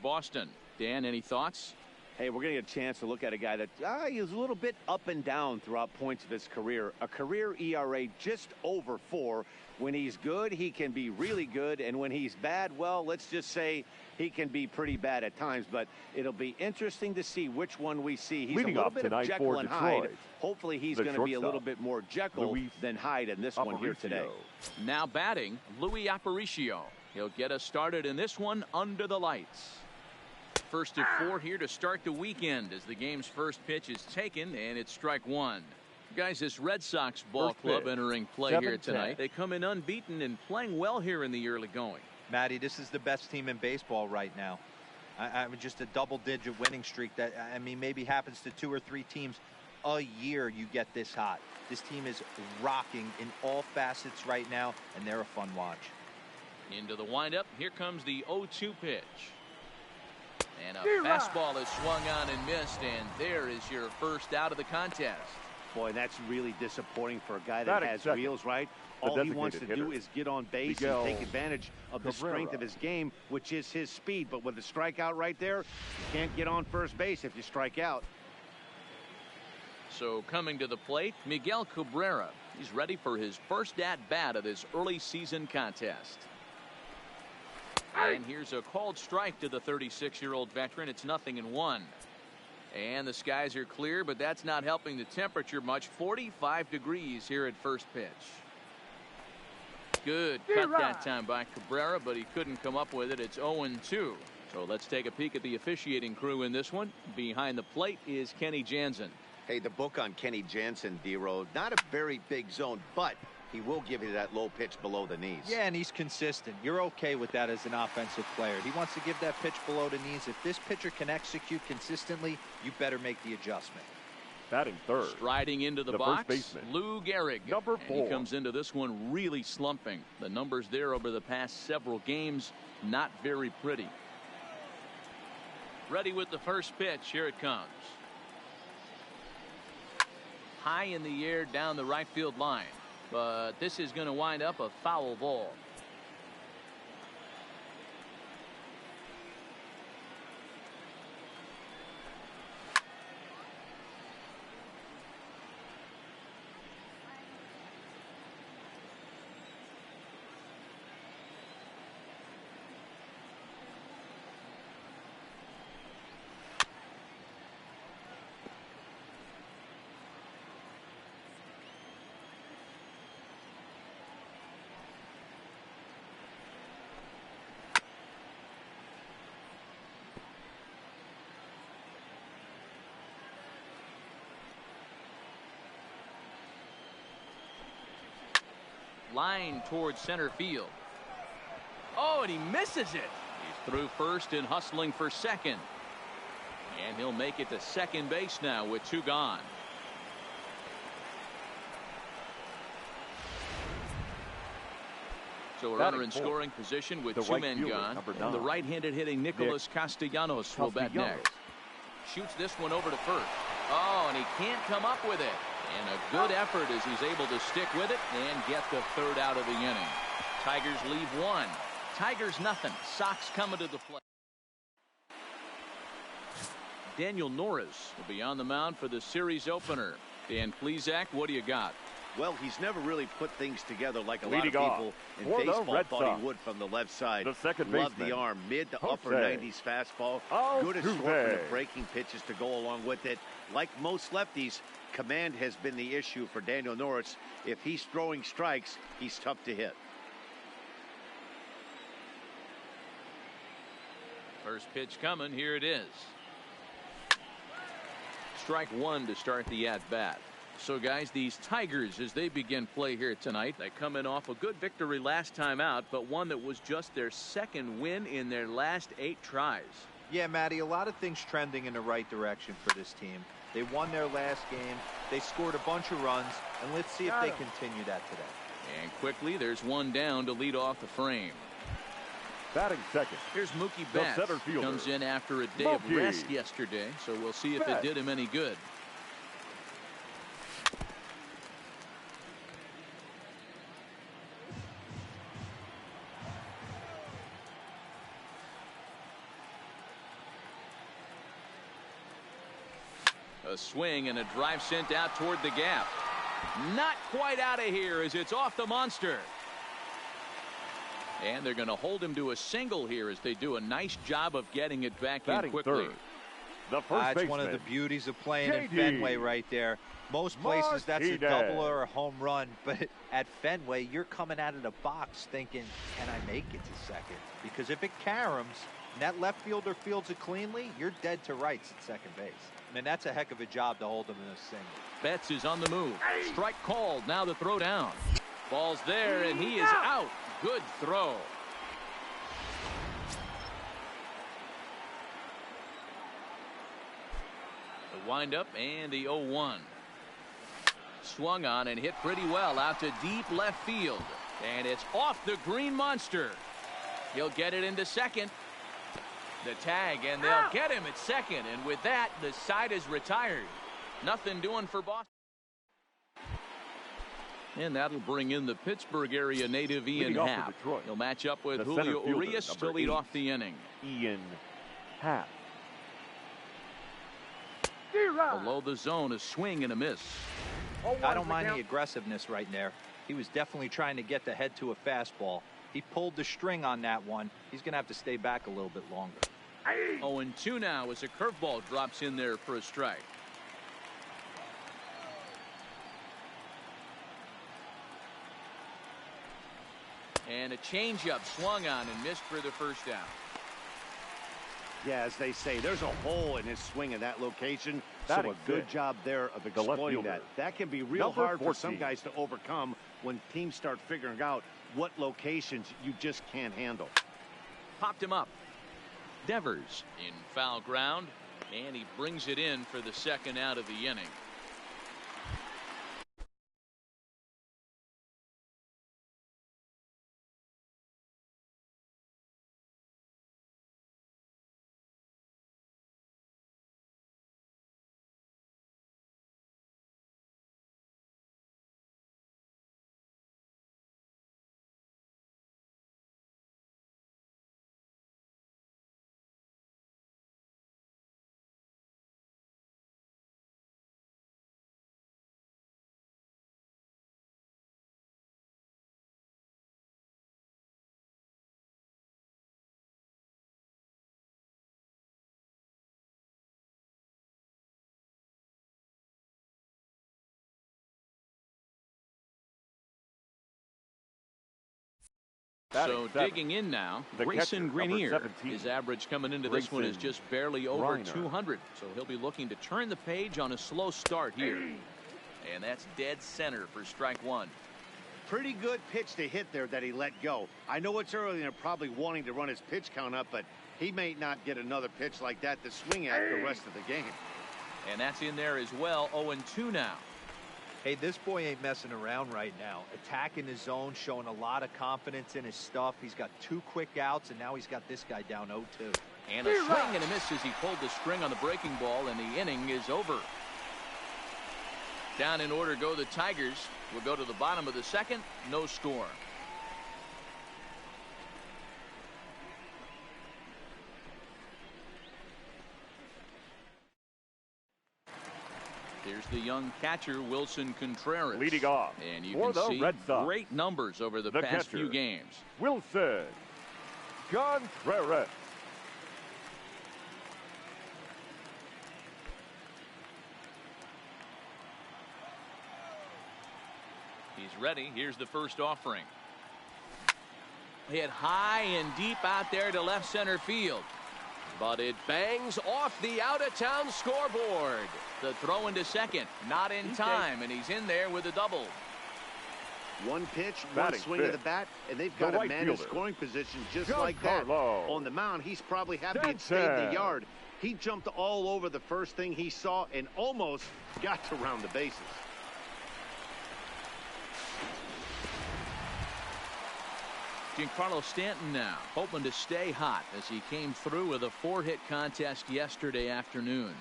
Boston. Dan, any thoughts? Hey, we're going to get a chance to look at a guy that is a little bit up and down throughout points of his career. A career ERA just over 4. When he's good, he can be really good. And when he's bad, well, let's just say he can be pretty bad at times. But it'll be interesting to see which one we see. He's Leading a little bit of Jekyll and Hyde. Hopefully he's going to be a little bit more Jekyll than Hyde in this one here today. Now batting, Luis Aparicio. He'll get us started in this one under the lights. First of 4 here to start the weekend as the game's first pitch is taken, and it's strike 1. Guys, this Red Sox ball club entering play here tonight. They come in unbeaten and playing well here in the early going. Matty, this is the best team in baseball right now. I mean, just a double-digit winning streak that, I mean, maybe happens to 2 or 3 teams a year. You get this hot. This team is rocking in all facets right now, and they're a fun watch. Into the windup. Here comes the 0-2 pitch. And a fastball is swung on and missed, and there is your first out of the contest. Boy, that's really disappointing for a guy that has wheels, right? All he wants to do is get on base and take advantage of the strength of his game, which is his speed. But with a strikeout right there, you can't get on first base if you strike out. So coming to the plate, Miguel Cabrera. He's ready for his first at-bat of this early season contest. And here's a called strike to the 36-year-old veteran. It's 0-1. And the skies are clear, but that's not helping the temperature much. 45 degrees here at first pitch. Good cut that time by Cabrera, but he couldn't come up with it. It's 0-2. So let's take a peek at the officiating crew in this one. Behind the plate is Kenny Jansen. Hey, the book on Kenny Jansen, D-Road, not a very big zone, but he will give you that low pitch below the knees. Yeah, and he's consistent. You're okay with that as an offensive player. He wants to give that pitch below the knees. If this pitcher can execute consistently, you better make the adjustment. Batting third. Striding into the box, Lou Gehrig. Number 4. And he comes into this one really slumping. The numbers there over the past several games, not very pretty. Ready with the first pitch. Here it comes. High in the air down the right field line. But this is going to wind up a foul ball. Line towards center field. Oh, and he misses it. He's through first and hustling for second. And he'll make it to second base now with 2 gone. So a runner in scoring position with 2 men gone. And the right-handed hitting Nicholas Castellanos will bat next. Shoots this one over to first. Oh, and he can't come up with it. And a good effort as he's able to stick with it and get the 3rd out of the inning. Tigers leave 1. Tigers nothing. Sox coming to the plate. Daniel Norris will be on the mound for the series opener. Dan Plesac, what do you got? Well, he's never really put things together like a lot of people in baseball thought he would from the left side. The second Love the arm, mid to upper 90s fastball. Good assortment of breaking pitches to go along with it. Like most lefties, command has been the issue for Daniel Norris. If he's throwing strikes, he's tough to hit. First pitch coming. Here it is. Strike 1 to start the at-bat. So, guys, these Tigers, as they begin play here tonight, they come in off a good victory last time out, but one that was just their 2nd win in their last 8 tries. Yeah, Matty, a lot of things trending in the right direction for this team. They won their last game. They scored a bunch of runs, and let's see if they continue that today. And quickly, there's one down to lead off the frame. Batting second. Here's Mookie Betts. Comes in after a day of rest yesterday, so we'll see if it did him any good. A swing and a drive sent out toward the gap. Not quite out of here as it's off the monster. And they're going to hold him to a single here as they do a nice job of getting it back in quickly. The first That's one of the beauties of playing in Fenway right there. Most places that's a double or a home run, but at Fenway you're coming out of the box thinking, can I make it to second? Because if it caroms and that left fielder fields it cleanly, you're dead to rights at second base. I mean, that's a heck of a job to hold him in a single. Betts is on the move. Strike called. Now the throw down. Ball's there and he is out. Good throw. The windup and the 0-1. Swung on and hit pretty well out to deep left field. And it's off the green monster. He'll get it into second. The tag, and they'll get him at second. And with that, the side is retired. Nothing doing for Boston. And that'll bring in the Pittsburgh area native Ian Happ. He'll match up with Julio Urias to lead off the inning. Ian Happ. Below the zone, a swing and a miss. I don't mind the aggressiveness right there. He was definitely trying to get the head to a fastball. He pulled the string on that one. He's going to have to stay back a little bit longer. 0-2 now as a curveball drops in there for a strike. And a changeup swung on and missed for the first down. Yeah, as they say, there's a hole in his swing in that location. So a good job there of exploiting that. That can be real hard for some guys to overcome when teams start figuring out what locations you just can't handle. Popped him up. Devers in foul ground, and he brings it in for the second out of the inning. So digging in now, Grayson Greenier. His average coming into this one is just barely over 200. So he'll be looking to turn the page on a slow start here. And that's dead center for strike one. Pretty good pitch to hit there that he let go. I know it's early and they're probably wanting to run his pitch count up, but he may not get another pitch like that to swing at the rest of the game. And that's in there as well. 0-2 now. Hey, this boy ain't messing around right now. Attacking his zone, showing a lot of confidence in his stuff. He's got 2 quick outs, and now he's got this guy down 0-2. And a swing and a miss as he pulled the string on the breaking ball, and the inning is over. Down in order go the Tigers. We'll go to the bottom of the second. No score. Here's the young catcher, Wilson Contreras. Leading off and you for can the see Red Sox, great numbers over the past few games. Wilson Contreras. He's ready. Here's the first offering. Hit high and deep out there to left center field. But it bangs off the out-of-town scoreboard. The throw into second, not in time, and he's in there with a double. One pitch, one swing of the bat, and they've got a man in scoring position just like that. On the mound, he's probably happy it stayed in the yard. He jumped all over the first thing he saw and almost got to round the bases. Giancarlo Stanton now hoping to stay hot as he came through with a 4-hit contest yesterday afternoon.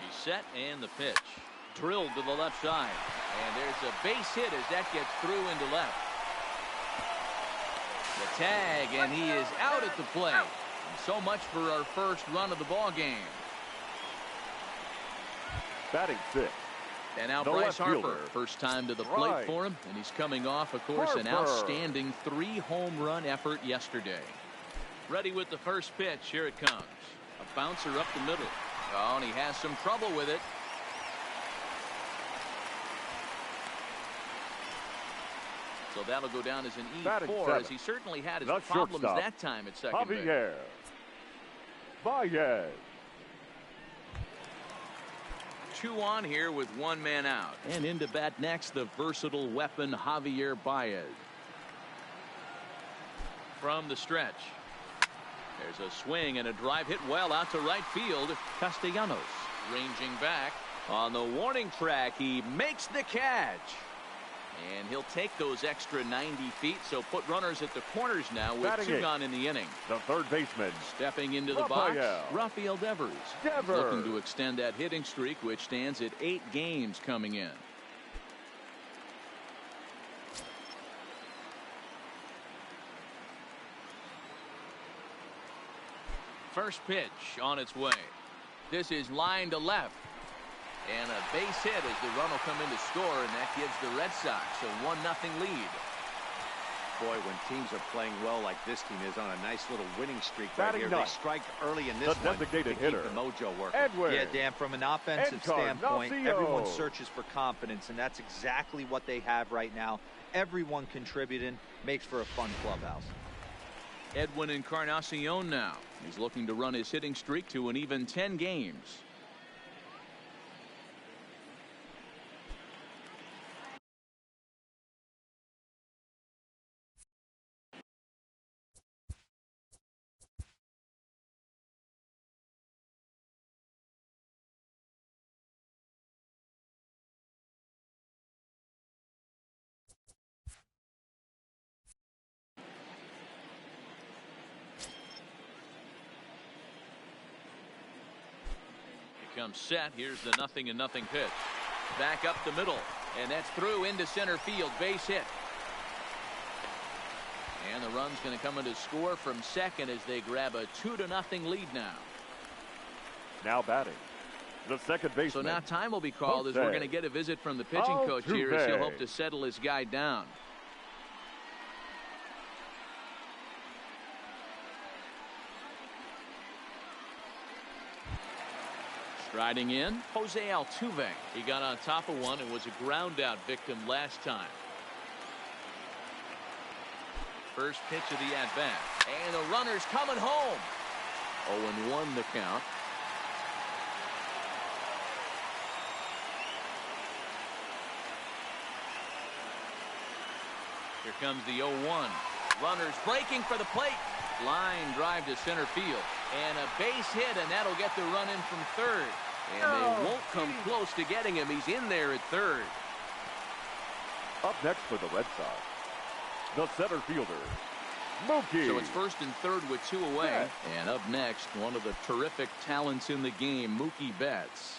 He set and the pitch. Drilled to the left side. And there's a base hit as that gets through into left. The tag, and he is out at the plate. And so much for our first run of the ball game. Batting sixth. And now Bryce Harper, first time to the plate for him, and he's coming off, of course, an outstanding 3-home run effort yesterday. Ready with the first pitch. Here it comes. A bouncer up the middle. Oh, and he has some trouble with it. So that'll go down as an E4, as he certainly had his problems that time at second base. Baez. 2 on here with 1 man out. And into bat next, the versatile weapon Javier Baez. From the stretch. There's a swing and a drive hit well out to right field. Castellanos ranging back on the warning track. He makes the catch. And he'll take those extra 90 feet, so put runners at the corners now with 2 gone in the inning. The third baseman. Stepping into the box, Rafael Devers. Looking to extend that hitting streak, which stands at 8 games coming in. First pitch on its way. This is line to left. And a base hit as the run will come in to score, and that gives the Red Sox a 1-0 lead. Boy, when teams are playing well like this team is on a nice little winning streak right here, they strike early in this one to keep the mojo working. Yeah, Dan, from an offensive standpoint, everyone searches for confidence, and that's exactly what they have right now. Everyone contributing makes for a fun clubhouse. Edwin Encarnacion now. He's looking to run his hitting streak to an even 10 games. Comes set. Here's the 0-0 pitch. Back up the middle, and that's through into center field. Base hit. And the run's going to come in to score from second as they grab a 2-0 lead now. Now batting, the second baseman. So now time will be called as we're going to get a visit from the pitching coach here as he'll hope to settle his guy down. Striding in, Jose Altuve. He got on top of one and was a ground out victim last time. First pitch of the at-bat. And the runner's coming home. 0-1 the count. Here comes the 0-1. Runners breaking for the plate. Line drive to center field. And a base hit, and that'll get the run in from third. And they won't come close to getting him. He's in there at third. Up next for the Red Sox, the center fielder, Mookie. So it's first and third with 2 away. Yeah. And up next, one of the terrific talents in the game, Mookie Betts.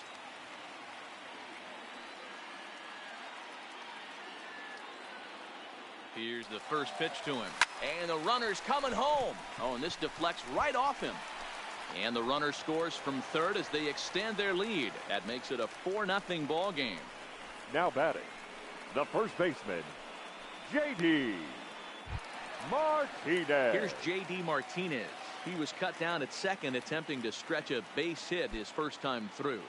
Here's the first pitch to him. And the runner's coming home. Oh, and this deflects right off him. And the runner scores from third as they extend their lead. That makes it a 4-0 ball game. Now batting, the first baseman, J.D. Martinez. Here's J.D. Martinez. He was cut down at second, attempting to stretch a base hit his first time through.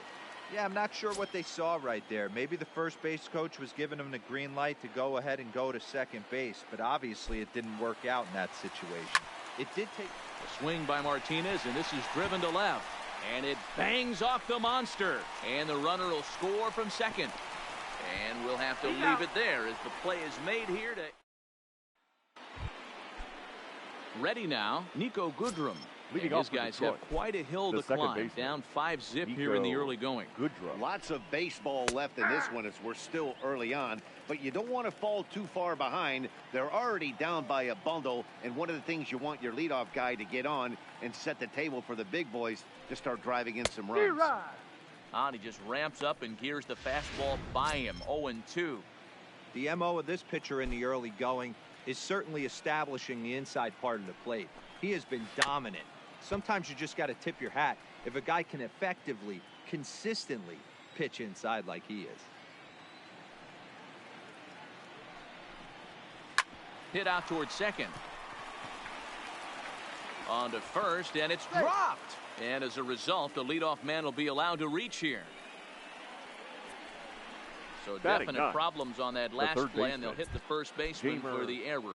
Yeah, I'm not sure what they saw right there. Maybe the first base coach was giving him the green light to go ahead and go to second base, but obviously it didn't work out in that situation. It did take a swing by Martinez, and this is driven to left, and it bangs off the monster, and the runner will score from second, and we'll have to leave it there as the play is made here. Ready now, Nico Goodrum. Leading these guys have quite a hill to climb. Down 5-0 here in the early going. Lots of baseball left in this one as we're still early on, but you don't want to fall too far behind. They're already down by a bundle, and one of the things you want your leadoff guy to get on and set the table for the big boys to start driving in some runs. And he just ramps up and gears the fastball by him. 0-2. The MO of this pitcher in the early going is certainly establishing the inside part of the plate. He has been dominant. Sometimes you just got to tip your hat if a guy can effectively, consistently pitch inside like he is. Hit out towards second. On to first, and it's dropped. And as a result, the leadoff man will be allowed to reach here. So definite problems on that last play, and they'll hit the first baseman for the error.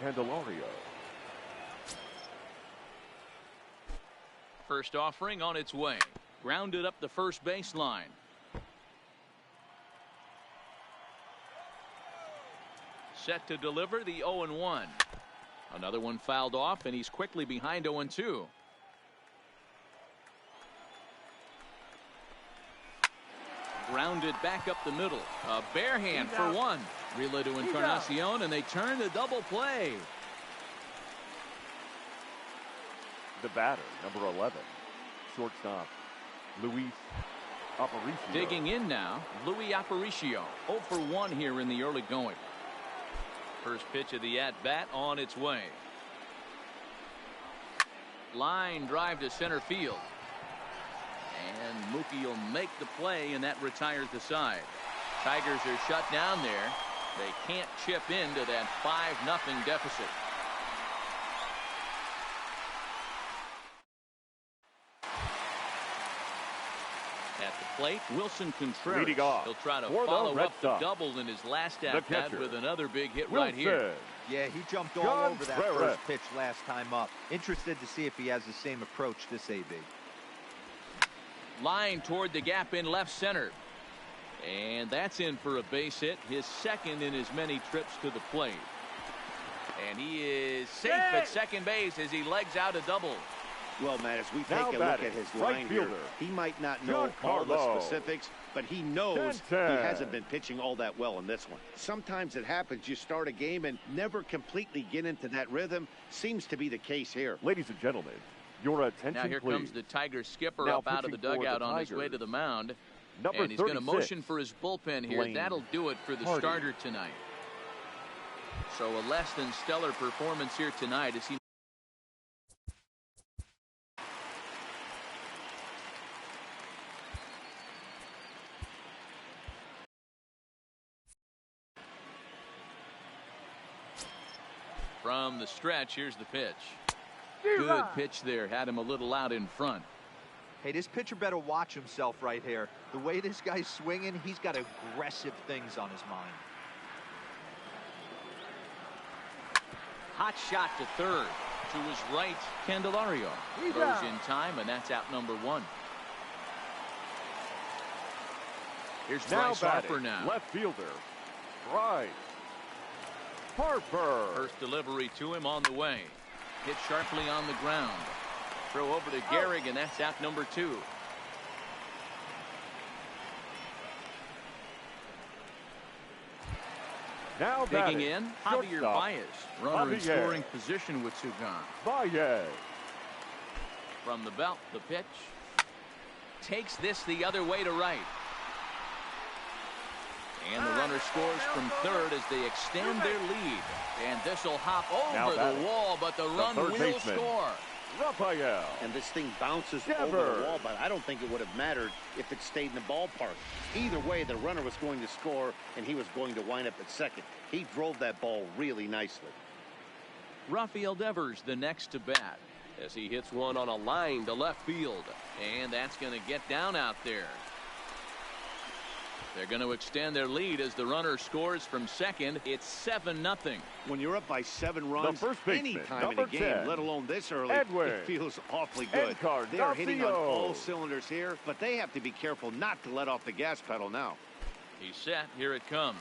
Candelario. First offering on its way. Grounded up the first baseline. Set to deliver the 0-1. Another one fouled off, and he's quickly behind 0-2. Grounded back up the middle. A bare hand for one. Relay to Encarnacion, and they turn the double play. The batter, number 11, shortstop, Luis Aparicio. Digging in now, Luis Aparicio. 0 for 1 here in the early going. First pitch of the at-bat on its way. Line drive to center field. And Mookie will make the play, and that retires the side. Tigers are shut down there. They can't chip into that 5-0 deficit. At the plate, Wilson Contreras. He'll try to follow up the double in his last at-bat with another big hit right here. Yeah, he jumped all over that first pitch last time up. Interested to see if he has the same approach this AB. Line toward the gap in left center. And that's in for a base hit, his second in as many trips to the plate. And he is safe at second base as he legs out a double. Well, Matt, as we take a look at his line here, he might not know all the specifics, but he knows he hasn't been pitching all that well in this one. Sometimes it happens. You start a game and never completely get into that rhythm. Seems to be the case here. Ladies and gentlemen, your attention, now here please. Comes the Tigers skipper up out of the dugout on his way to the mound. And he's going to motion for his bullpen here. That'll do it for the starter tonight. So a less than stellar performance here tonight as he from the stretch. Here's the pitch. Good pitch there. Had him a little out in front. Hey, this pitcher better watch himself right here. The way this guy's swinging, he's got aggressive things on his mind. Hot shot to third. To his right, Candelario. Throws in time, and that's out number 1. Here's Bryce Harper now. Left fielder, Bryce Harper. First delivery to him on the way. Hit sharply on the ground. Throw over to Gehrig, and that's out number 2. Now digging in, Javier Baez. Runner in scoring position with Sugan. Baez. From the belt, the pitch. Takes this the other way to right. And the runner scores from third as they extend their lead. And this will hop over the wall, but the run will score. Rafael. And this thing bounces over the wall, but I don't think it would have mattered if it stayed in the ballpark. Either way, the runner was going to score, and he was going to wind up at second. He drove that ball really nicely. Rafael Devers, the next to bat, as he hits one on a line to left field. And that's going to get down out there. They're going to extend their lead as the runner scores from second. It's 7-0. When you're up by 7 runs any time in number the game, 10, let alone this early, Edwin. it feels awfully good. They are hitting on all cylinders here, but they have to be careful not to let off the gas pedal now. He's set. Here it comes.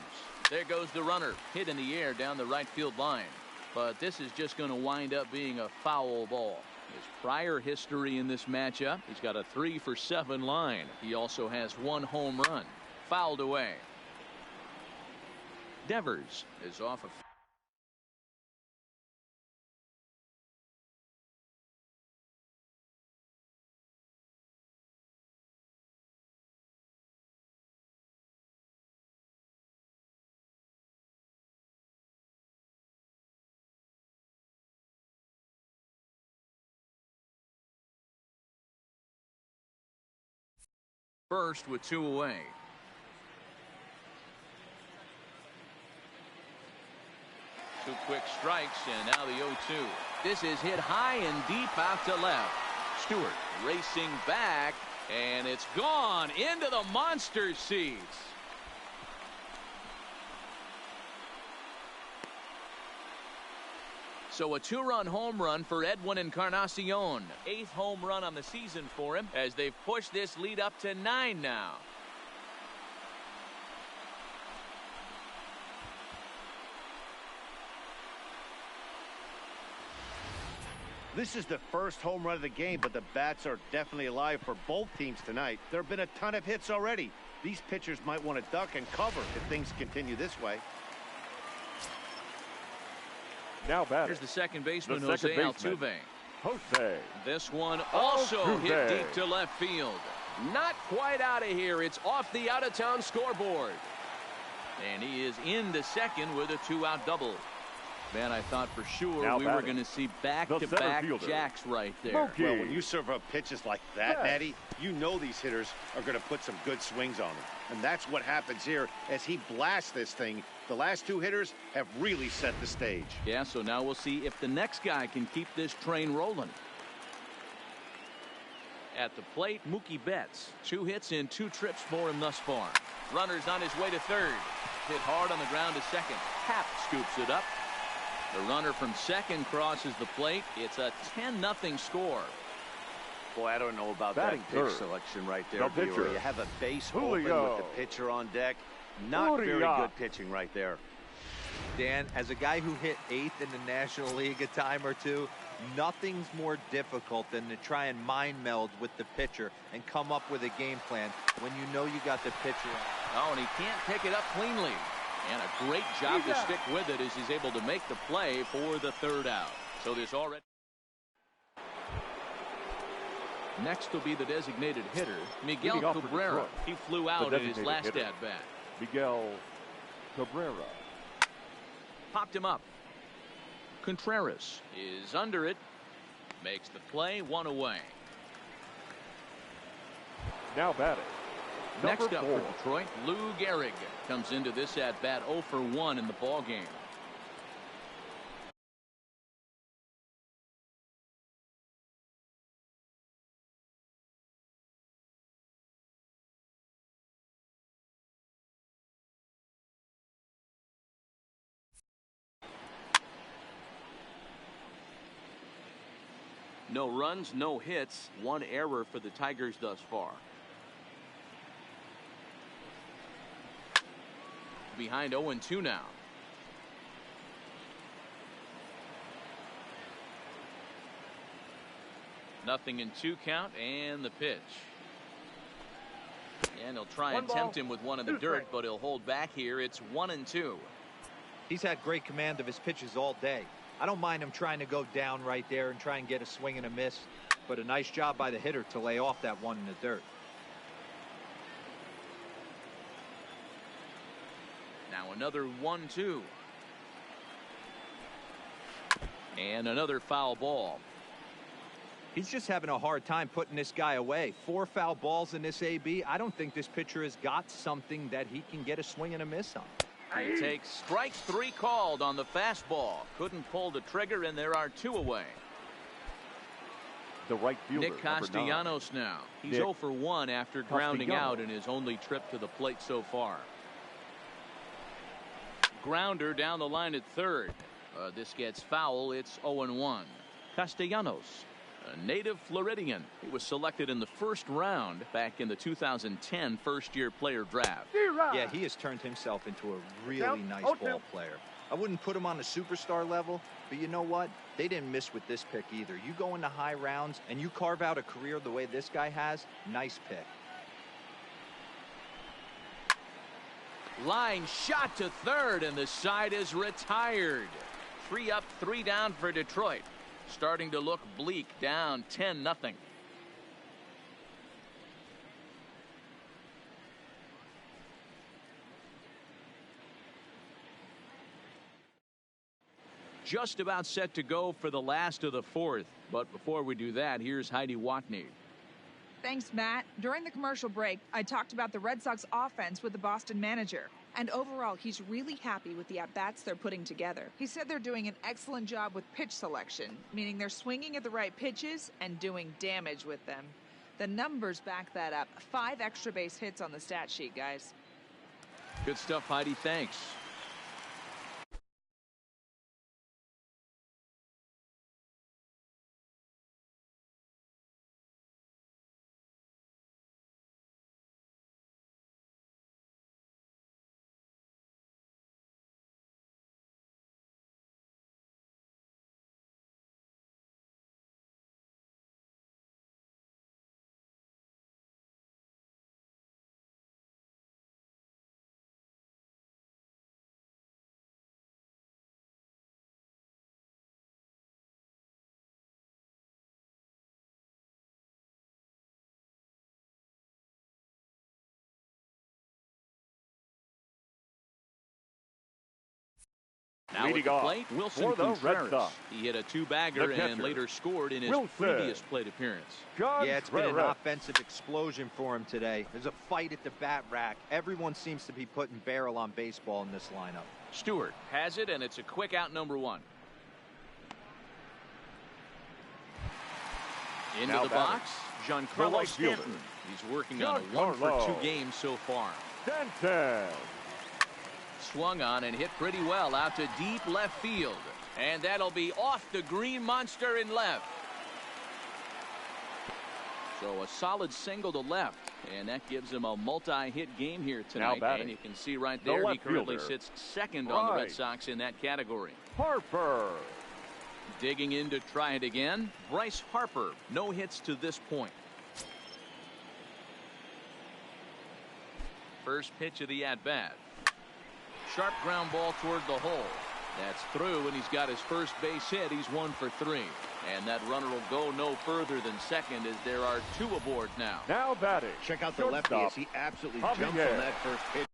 There goes the runner. Hit in the air down the right field line. But this is just going to wind up being a foul ball. His prior history in this matchup, he's got a 3-for-7 line. He also has 1 home run. Fouled away. Devers is off a first with 2 away. Two quick strikes, and now the 0-2. This is hit high and deep out to left. Stewart racing back, and it's gone into the monster seats. So a 2-run home run for Edwin Encarnacion. 8th home run on the season for him as they've pushed this lead up to 9 now. This is the first home run of the game, but the bats are definitely alive for both teams tonight. There have been a ton of hits already. These pitchers might want to duck and cover if things continue this way. Now batting. Here's the second baseman, Jose Altuve. Jose. This one also hit deep to left field. Not quite out of here. It's off the out-of-town scoreboard. And he is into second with a 2-out double. Man, I thought for sure we were going to see back-to-back jacks right there. Well, when you serve up pitches like that, Natty, you know these hitters are going to put some good swings on them. And that's what happens here as he blasts this thing. The last 2 hitters have really set the stage. Yeah, so now we'll see if the next guy can keep this train rolling. At the plate, Mookie Betts. 2 hits in 2 trips for him thus far. Runner's on his way to third. Hit hard on the ground to second. Happ scoops it up. The runner from second crosses the plate. It's a 10-0 score. Boy, I don't know about that pitch selection right there. You have a base open with the pitcher on deck. Not very good pitching right there. Dan, as a guy who hit 8th in the National League a time or two, nothing's more difficult than to try and mind meld with the pitcher and come up with a game plan when you know you got the pitcher. Oh, and he can't pick it up cleanly. And a great job to stick with it as he's able to make the play for the 3rd out. So there's already. Next will be the designated hitter, Miguel Cabrera. He flew out in his last at-bat. Miguel Cabrera. Popped him up. Contreras is under it. Makes the play, 1 away. Now batting. Next up for Detroit, Lou Gehrig comes into this at-bat 0-for-1 in the ballgame. No runs, no hits, 1 error for the Tigers thus far. Behind 0-2 now. Nothing in 2 count, and the pitch. And he'll try and tempt him with one in the dirt, but he'll hold back here. It's 1-2. He's had great command of his pitches all day. I don't mind him trying to go down right there and try and get a swing and a miss, but a nice job by the hitter to lay off that one in the dirt. Now another 1-2. And another foul ball. He's just having a hard time putting this guy away. 4 foul balls in this AB. I don't think this pitcher has got something that he can get a swing and a miss on. He takes strike 3 called on the fastball. Couldn't pull the trigger, and there are 2 away. The right fielder, Nick Castellanos now. He's 0 for 1 after grounding out in his only trip to the plate so far. Grounder down the line at third. This gets foul. It's 0-1. Castellanos, a native Floridian. He was selected in the first round back in the 2010 first-year player draft. Yeah, he has turned himself into a really nice ball player. I wouldn't put him on the superstar level, but you know what? They didn't miss with this pick either. You go into high rounds and you carve out a career the way this guy has, nice pick. Line shot to third, and the side is retired. 3 up, 3 down for Detroit. Starting to look bleak, down 10-0. Just about set to go for the last of the fourth. But before we do that, here's Heidi Watney. Thanks, Matt. During the commercial break, I talked about the Red Sox offense with the Boston manager. And overall, he's really happy with the at-bats they're putting together. He said they're doing an excellent job with pitch selection, meaning they're swinging at the right pitches and doing damage with them. The numbers back that up. 5 extra base hits on the stat sheet, guys. Good stuff, Heidi. Thanks. Now at the plate, Wilson Contreras. He hit a 2-bagger and later scored in his previous plate appearance. Yeah, it's been an offensive explosion for him today. There's a fight at the bat rack. Everyone seems to be putting barrel on baseball in this lineup. Stewart has it, and it's a quick out, number 1. Into the box, Giancarlo Stanton. He's working on a 1 for 2 game so far. Stanton. Swung on and hit pretty well out to deep left field. And that'll be off the green monster in left. So a solid single to left. And that gives him a multi-hit game here tonight. And you can see right there he currently sits second on the Red Sox in that category. Harper. Digging in to try it again. Bryce Harper. No hits to this point. First pitch of the at-bat. Sharp ground ball toward the hole. That's through, and he's got his first base hit. He's 1 for 3. And that runner will go no further than second as there are 2 aboard now. Now batting. Check out the lefty as he absolutely jumps on that first pitch.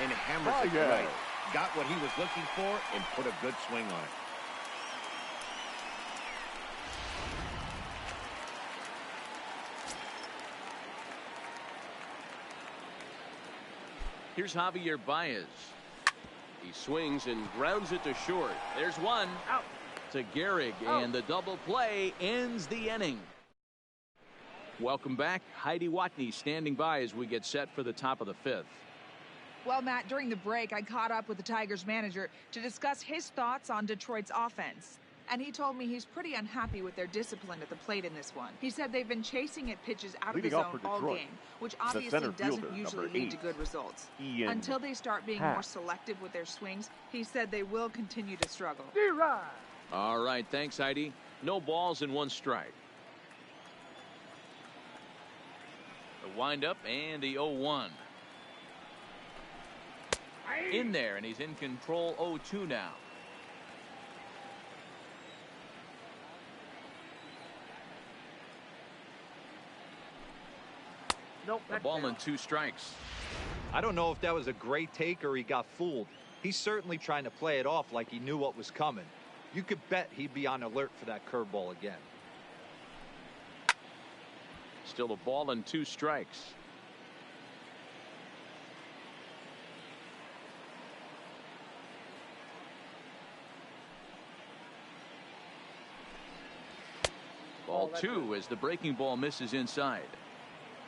and hammers it right. Got what he was looking for and put a good swing on it. Here's Javier Baez. He swings and grounds it to short. There's one. Out. To Gehrig, and the double play ends the inning. Welcome back. Heidi Watney standing by as we get set for the top of the fifth. Well, Matt, during the break, I caught up with the Tigers manager to discuss his thoughts on Detroit's offense. And he told me he's pretty unhappy with their discipline at the plate in this one. He said they've been chasing at pitches out of the zone all game, which obviously doesn't usually lead to good results. Until they start being more selective with their swings, he said they will continue to struggle. All right, thanks, Heidi. No balls and one strike. The windup and the 0-1. In there, and he's in control 0-2 now. Nope. A ball and 2 strikes. I don't know if that was a great take or he got fooled. He's certainly trying to play it off like he knew what was coming. You could bet he'd be on alert for that curveball again. Still a ball and 2 strikes. Ball 2 as the breaking ball misses inside.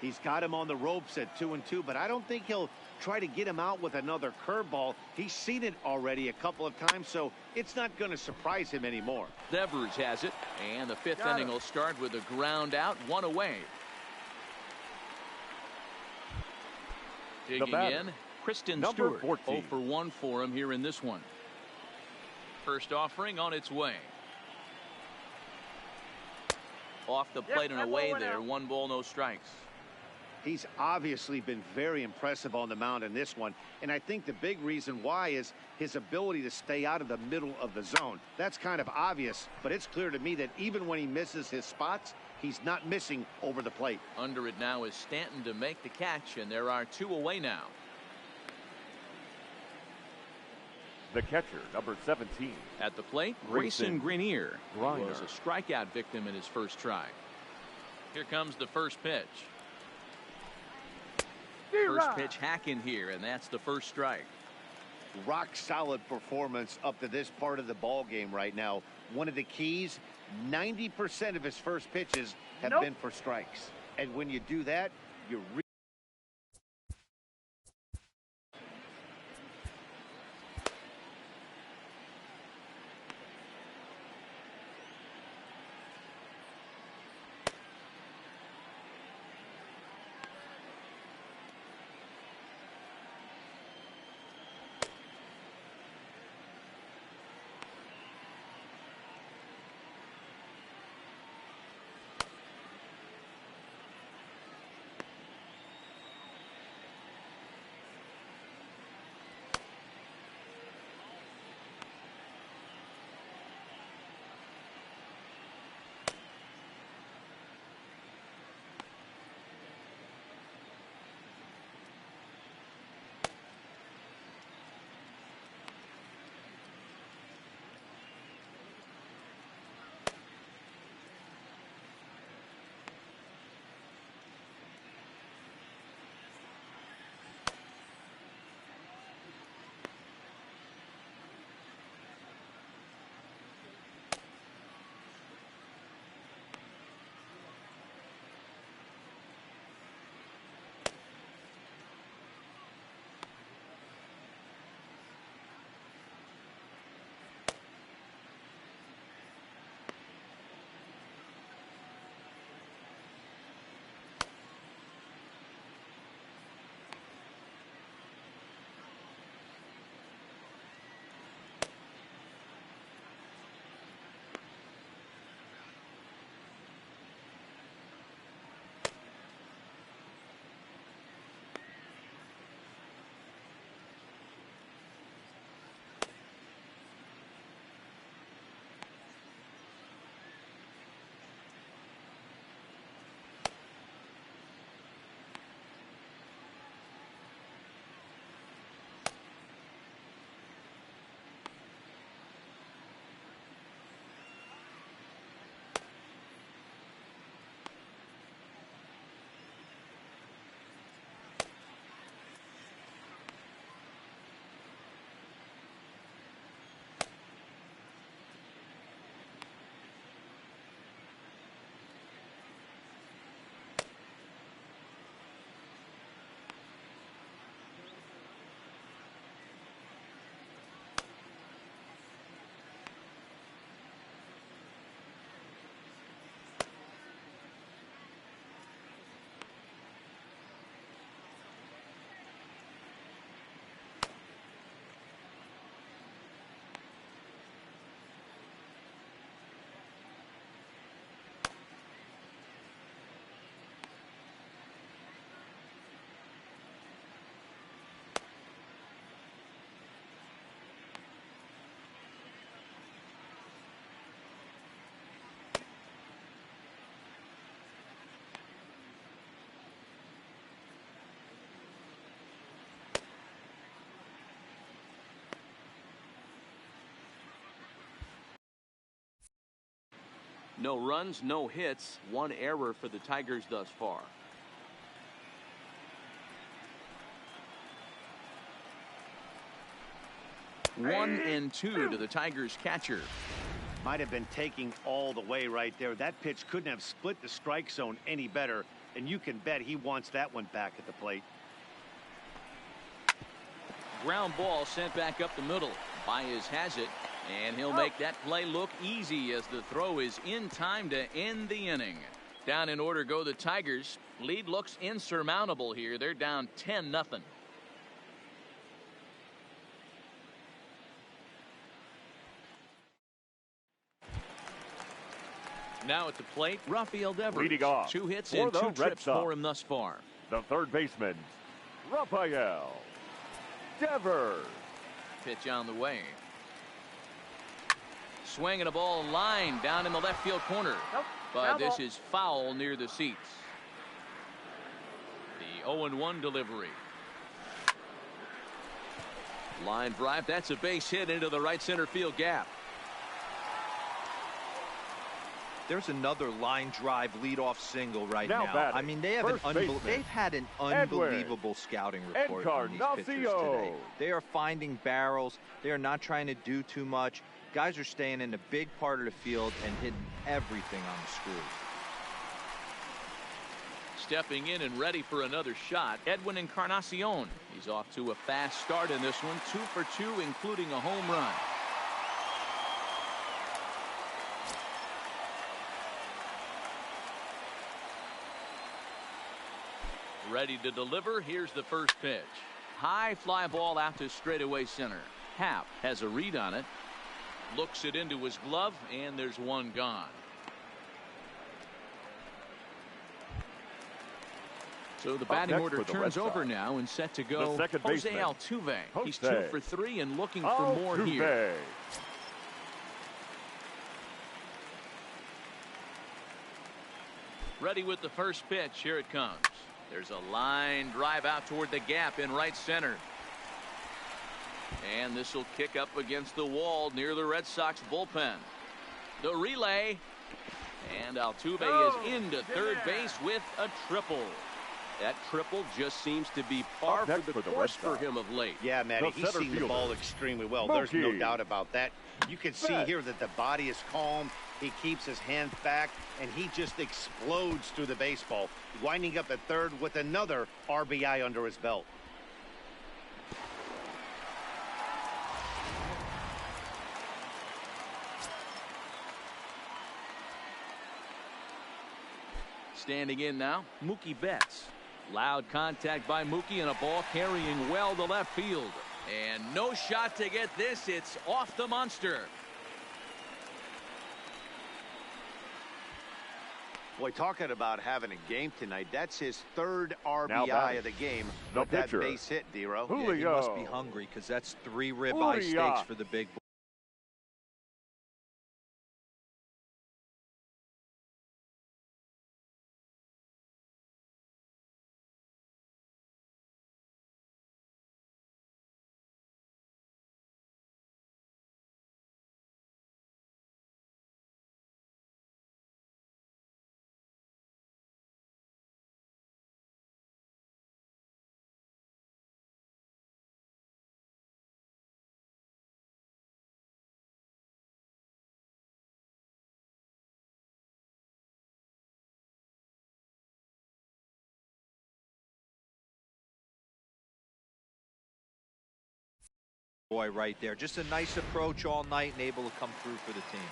He's got him on the ropes at 2-2, but I don't think he'll try to get him out with another curveball. He's seen it already a couple of times, so it's not going to surprise him anymore. Devers has it, and the fifth inning will start with a ground out, 1 away. Digging in, Kristen Stewart. 0 for 1 for him here in this one. First offering on its way. Off the plate and away there. 1 ball, no strikes. He's obviously been very impressive on the mound in this one, and I think the big reason why is his ability to stay out of the middle of the zone. That's kind of obvious, but it's clear to me that even when he misses his spots, he's not missing over the plate. Under it now is Stanton to make the catch, and there are 2 away now. The catcher, number 17. At the plate, Grayson Greenier. He was a strikeout victim in his first try. Here comes the first pitch. First pitch hack in here, and that's the first strike. Rock solid performance up to this part of the ball game right now. One of the keys, 90% of his first pitches have been for strikes. And when you do that, you're No runs, no hits, 1 error for the Tigers thus far. 1-2 to the Tigers catcher. Might have been taking all the way right there. That pitch couldn't have split the strike zone any better, and you can bet he wants that one back at the plate. Ground ball sent back up the middle. Baez has it, and he'll make that play look easy as the throw is in time to end the inning. Down in order go the Tigers. Lead looks insurmountable here. They're down 10-0. Now at the plate, Rafael Devers. Leading off 2 hits and 2 trips for him thus far. The third baseman, Rafael Devers. Pitch on the way. Swinging a ball line down in the left field corner. But this is foul near the seats. The 0-1 delivery. Line drive. That's a base hit into the right center field gap. There's another line drive leadoff single right now. Batting, I mean, they've had an unbelievable scouting report on these pitchers today. They are finding barrels. They are not trying to do too much. Guys are staying in a big part of the field and hitting everything on the screws. Stepping in and ready for another shot, Edwin Encarnacion. He's off to a fast start in this one. 2 for 2, including a home run. Ready to deliver. Here's the first pitch. High fly ball out to straightaway center. Happ has a read on it. Looks it into his glove, and there's one gone. So the batting order turns over now and set to go. Jose Altuve. He's 2 for 3 and looking for more here. Ready with the first pitch. Here it comes. There's a line drive out toward the gap in right center. And this will kick up against the wall near the Red Sox bullpen. The relay. And Altuve is into third base with a triple. That triple just seems to be par for the course for him of late. Yeah, Matty, he's seen the ball extremely well. There's no doubt about that. You can see here that the body is calm. He keeps his hands back, and he just explodes through the baseball, winding up at third with another RBI under his belt. Standing in now, Mookie Betts. Loud contact by Mookie and a ball carrying well to left field. And no shot to get this. It's off the monster. Boy, talking about having a game tonight, that's his 3rd RBI of the game. With that base hit, Dero. Yeah, he must be hungry because that's 3 ribeye steaks for the big boy. Boy, right there. Just a nice approach all night and able to come through for the team.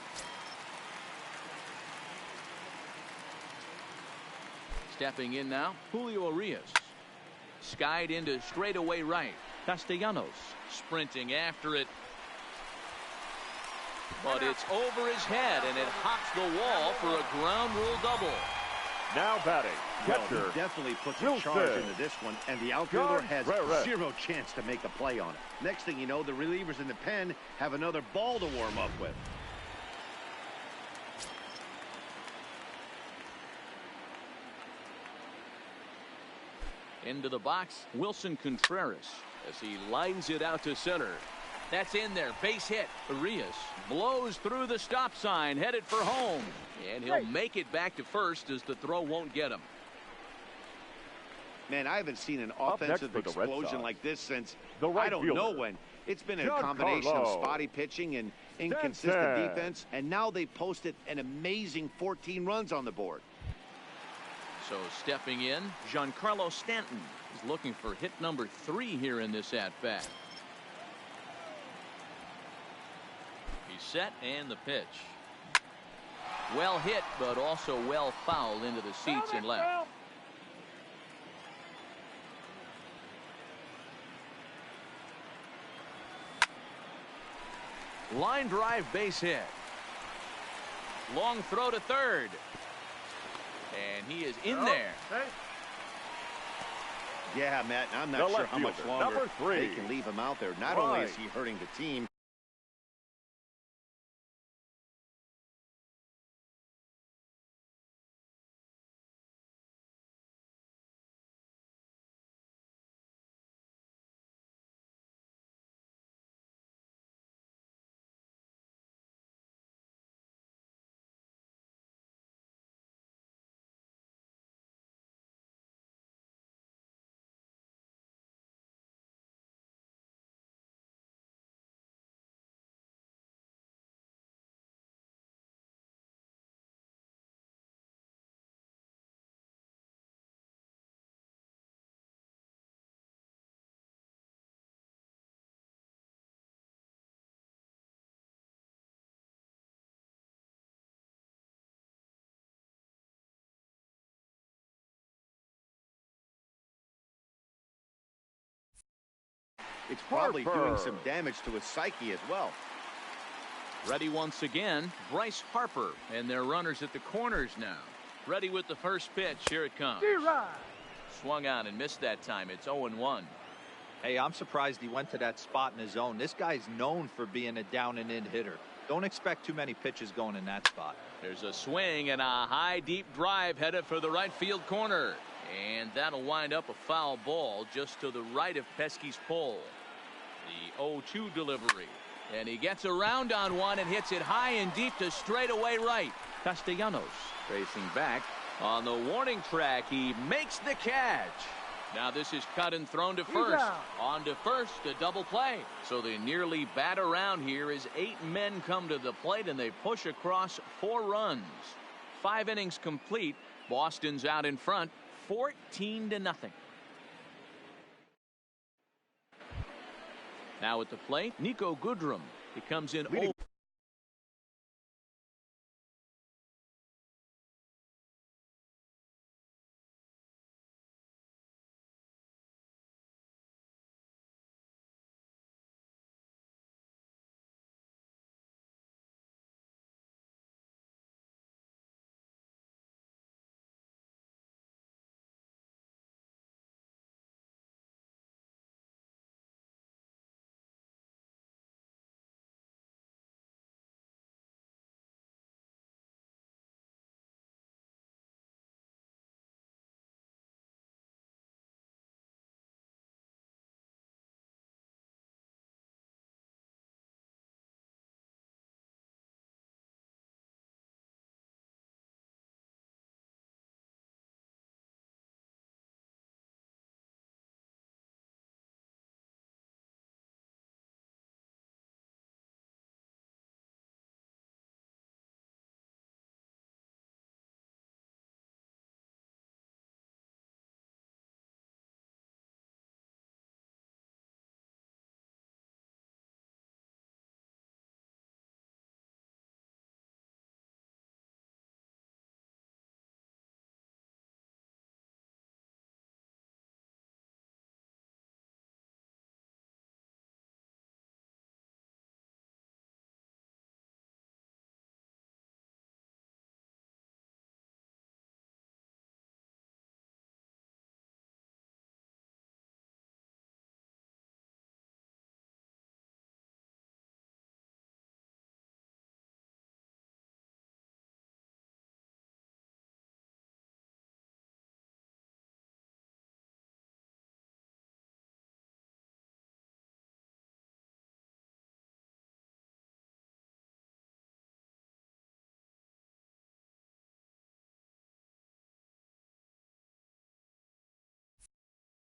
Stepping in now, Julio Urias. Skied into straightaway right. Castellanos sprinting after it. But it's over his head, and it hops the wall for a ground rule double. Now batting, catcher. Well, he definitely puts a charge into this one, and the outfielder has zero chance to make a play on it. Next thing you know, the relievers in the pen have another ball to warm up with. Into the box, Wilson Contreras as he lines it out to center. That's in there. Base hit. Arias blows through the stop sign, headed for home. And he'll make it back to first as the throw won't get him. Man, I haven't seen an offensive explosion like this since I don't know when. It's been a Giancarlo combination of spotty pitching and inconsistent defense, and now they posted an amazing 14 runs on the board. So stepping in, Giancarlo Stanton is looking for hit number 3 here in this at-bat. He's set, and the pitch. Well hit, but also well fouled into the seats and left. Line drive, base hit. Long throw to third. And he is in there. Yeah, Matt, I'm not sure how much longer they can leave him out there. Not only is he hurting the team, it's probably doing some damage to his psyche as well. Ready once again, Bryce Harper, and their runners at the corners now. Ready with the first pitch. Here it comes. Swung on and missed that time. It's 0-1. Hey, I'm surprised he went to that spot in his zone. This guy's known for being a down and in hitter. Don't expect too many pitches going in that spot. There's a swing and a high deep drive headed for the right field corner. And that'll wind up a foul ball just to the right of Pesky's pole. The 0-2 delivery. And he gets around on one and hits it high and deep to straightaway right. Castellanos racing back on the warning track. He makes the catch. Now this is cut and thrown to first. On to first, a double play. So they nearly bat around here as 8 men come to the plate and they push across 4 runs. 5 innings complete. Boston's out in front, 14-0. Now at the plate, Nico Goodrum. He comes in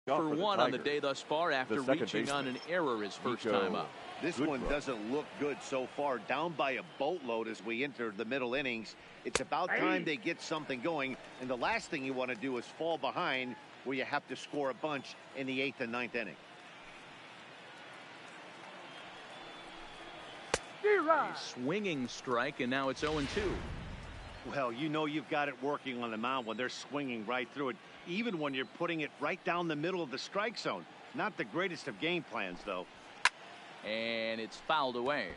For one on the day thus far after reaching on an error his first time up. This one doesn't look good so far. Down by a boatload as we enter the middle innings. It's about time they get something going. And the last thing you want to do is fall behind where you have to score a bunch in the 8th and 9th inning. A swinging strike, and now it's 0-2. Well, you know you've got it working on the mound when they're swinging right through it, even when you're putting it right down the middle of the strike zone. Not the greatest of game plans, though. And it's fouled away.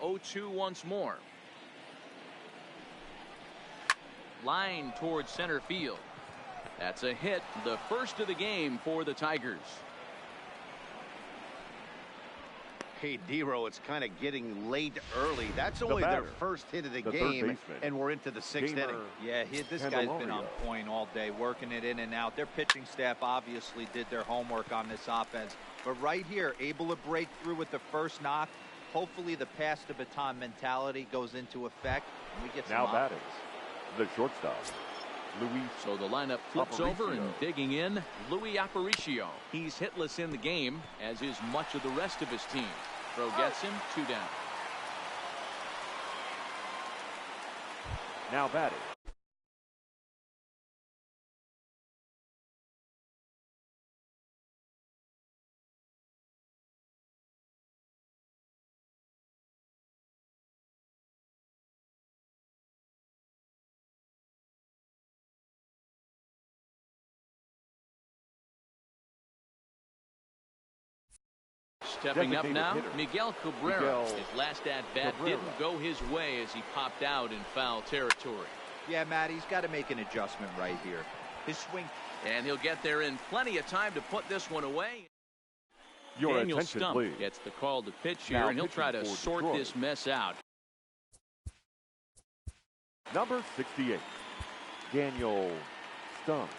The 0-2 once more. Line towards center field. That's a hit, the first of the game for the Tigers. Hey, Dero, it's kind of getting late early. That's only their first hit of the game, and we're into the 6th inning. Yeah, this guy's been on point all day, working it in and out. Their pitching staff obviously did their homework on this offense. But right here, able to break through with the first knock. Hopefully the pass to baton mentality goes into effect, and we get some now batting the shortstop. So the lineup flips over, and digging in, Luis Aparicio. He's hitless in the game, as is much of the rest of his team. Throw gets him, 2 down. Now batting. Stepping up now, Miguel Cabrera. His last at-bat didn't go his way as he popped out in foul territory. Yeah, Matt, he's got to make an adjustment right here. His swing. And he'll get there in plenty of time to put this one away. Daniel Stump please. Gets the call to pitch here, and he'll try to sort this mess out. Number 68, Daniel Stump.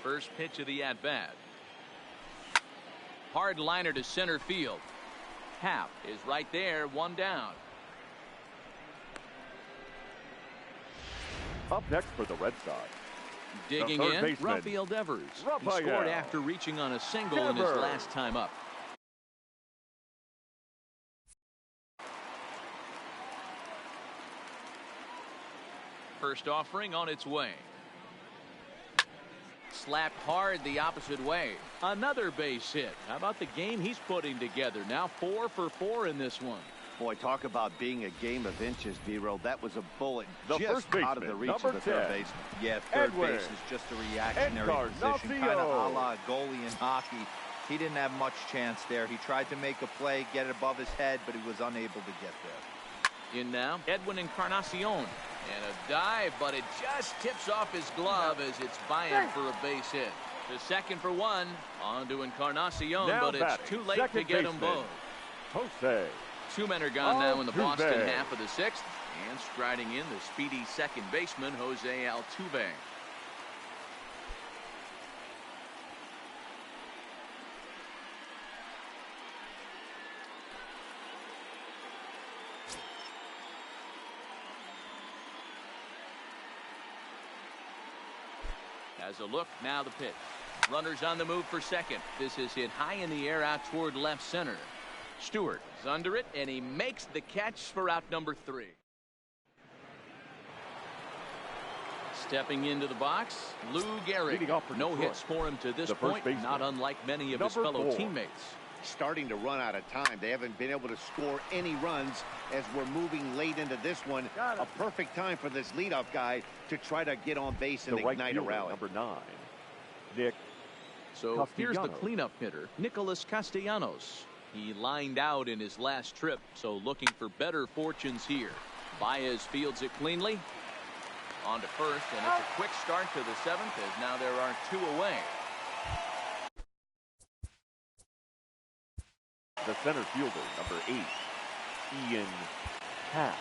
First pitch of the at-bat. Hard liner to center field. Happ is right there, 1 down. Up next for the Red Sox. Digging in, Rafael Devers. He scored after reaching on a single in his last time up. First offering on its way. Slapped hard the opposite way. Another base hit. How about the game he's putting together? Now 4 for 4 in this one. Boy, talk about being a game of inches, D-Roll. That was a bullet the just out of the reach of the third baseman. Yeah, third base is just a reactionary position, kind of a la goalie in hockey. He didn't have much chance there. He tried to make a play, get it above his head, but he was unable to get there. In now, Edwin Encarnacion. And a dive, but it just tips off his glove as it's by him for a base hit. The second for 1 on to Encarnacion, but it's too late to get them both. Jose. 2 men are gone now in the Boston half of the 6th. And striding in, the speedy second baseman, Jose Altuve. As a look, now the pitch. Runners on the move for second. This is hit high in the air out toward left center. Stewart is under it, and he makes the catch for out number 3. Stepping into the box, Lou Gehrig. No hits for him to this point, not unlike many of his fellow teammates. Starting to run out of time. They haven't been able to score any runs as we're moving late into this one. A perfect time for this leadoff guy to try to get on base and ignite a rally. Number 9, Nick. So here's the cleanup hitter, Nicholas Castellanos. He lined out in his last trip, so looking for better fortunes here. Baez fields it cleanly. On to first, and it's a quick start to the 7th as now there are 2 away. The center fielder, number 8, Ian Happ.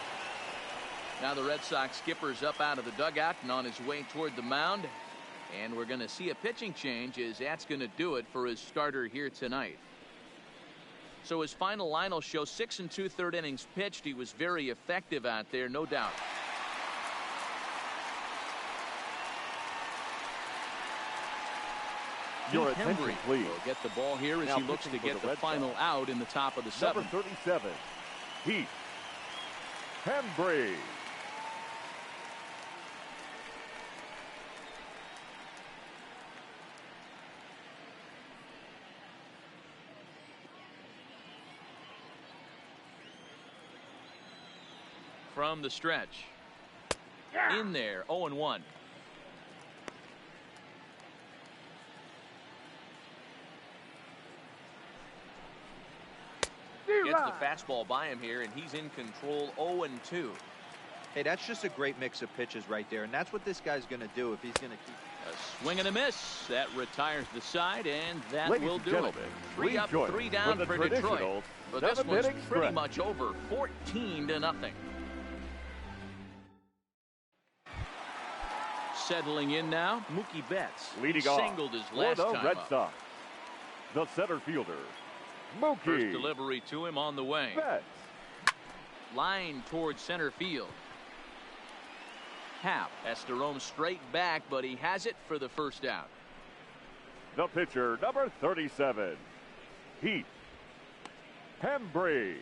Now the Red Sox skipper's up out of the dugout and on his way toward the mound. And we're going to see a pitching change, as that's going to do it for his starter here tonight. So his final line will show 6 2/3 innings pitched. He was very effective out there, no doubt. Your attention, please. Will get the ball here as now he looks to get the final out in the top of the seventh. Number 37, Heath Hembree. From the stretch. In there, 0-1. Gets the fastball by him here, and he's in control, 0-2. Hey, that's just a great mix of pitches right there, and that's what this guy's going to do if he's going to keep. A swing and a miss. That retires the side, and that Ladies will and do gentlemen, it. 3 up, join 3 down the for Detroit. But this one's seven-inning pretty stretch. much over, 14-0. Settling in now, Mookie Betts. Leading singled off his last for the time Red up. Sox, the center fielder, First Mookie delivery to him on the way. Betts. Line towards center field. Happ has to roam straight back, but he has it for the first out. The pitcher, number 37, Heath Hembree.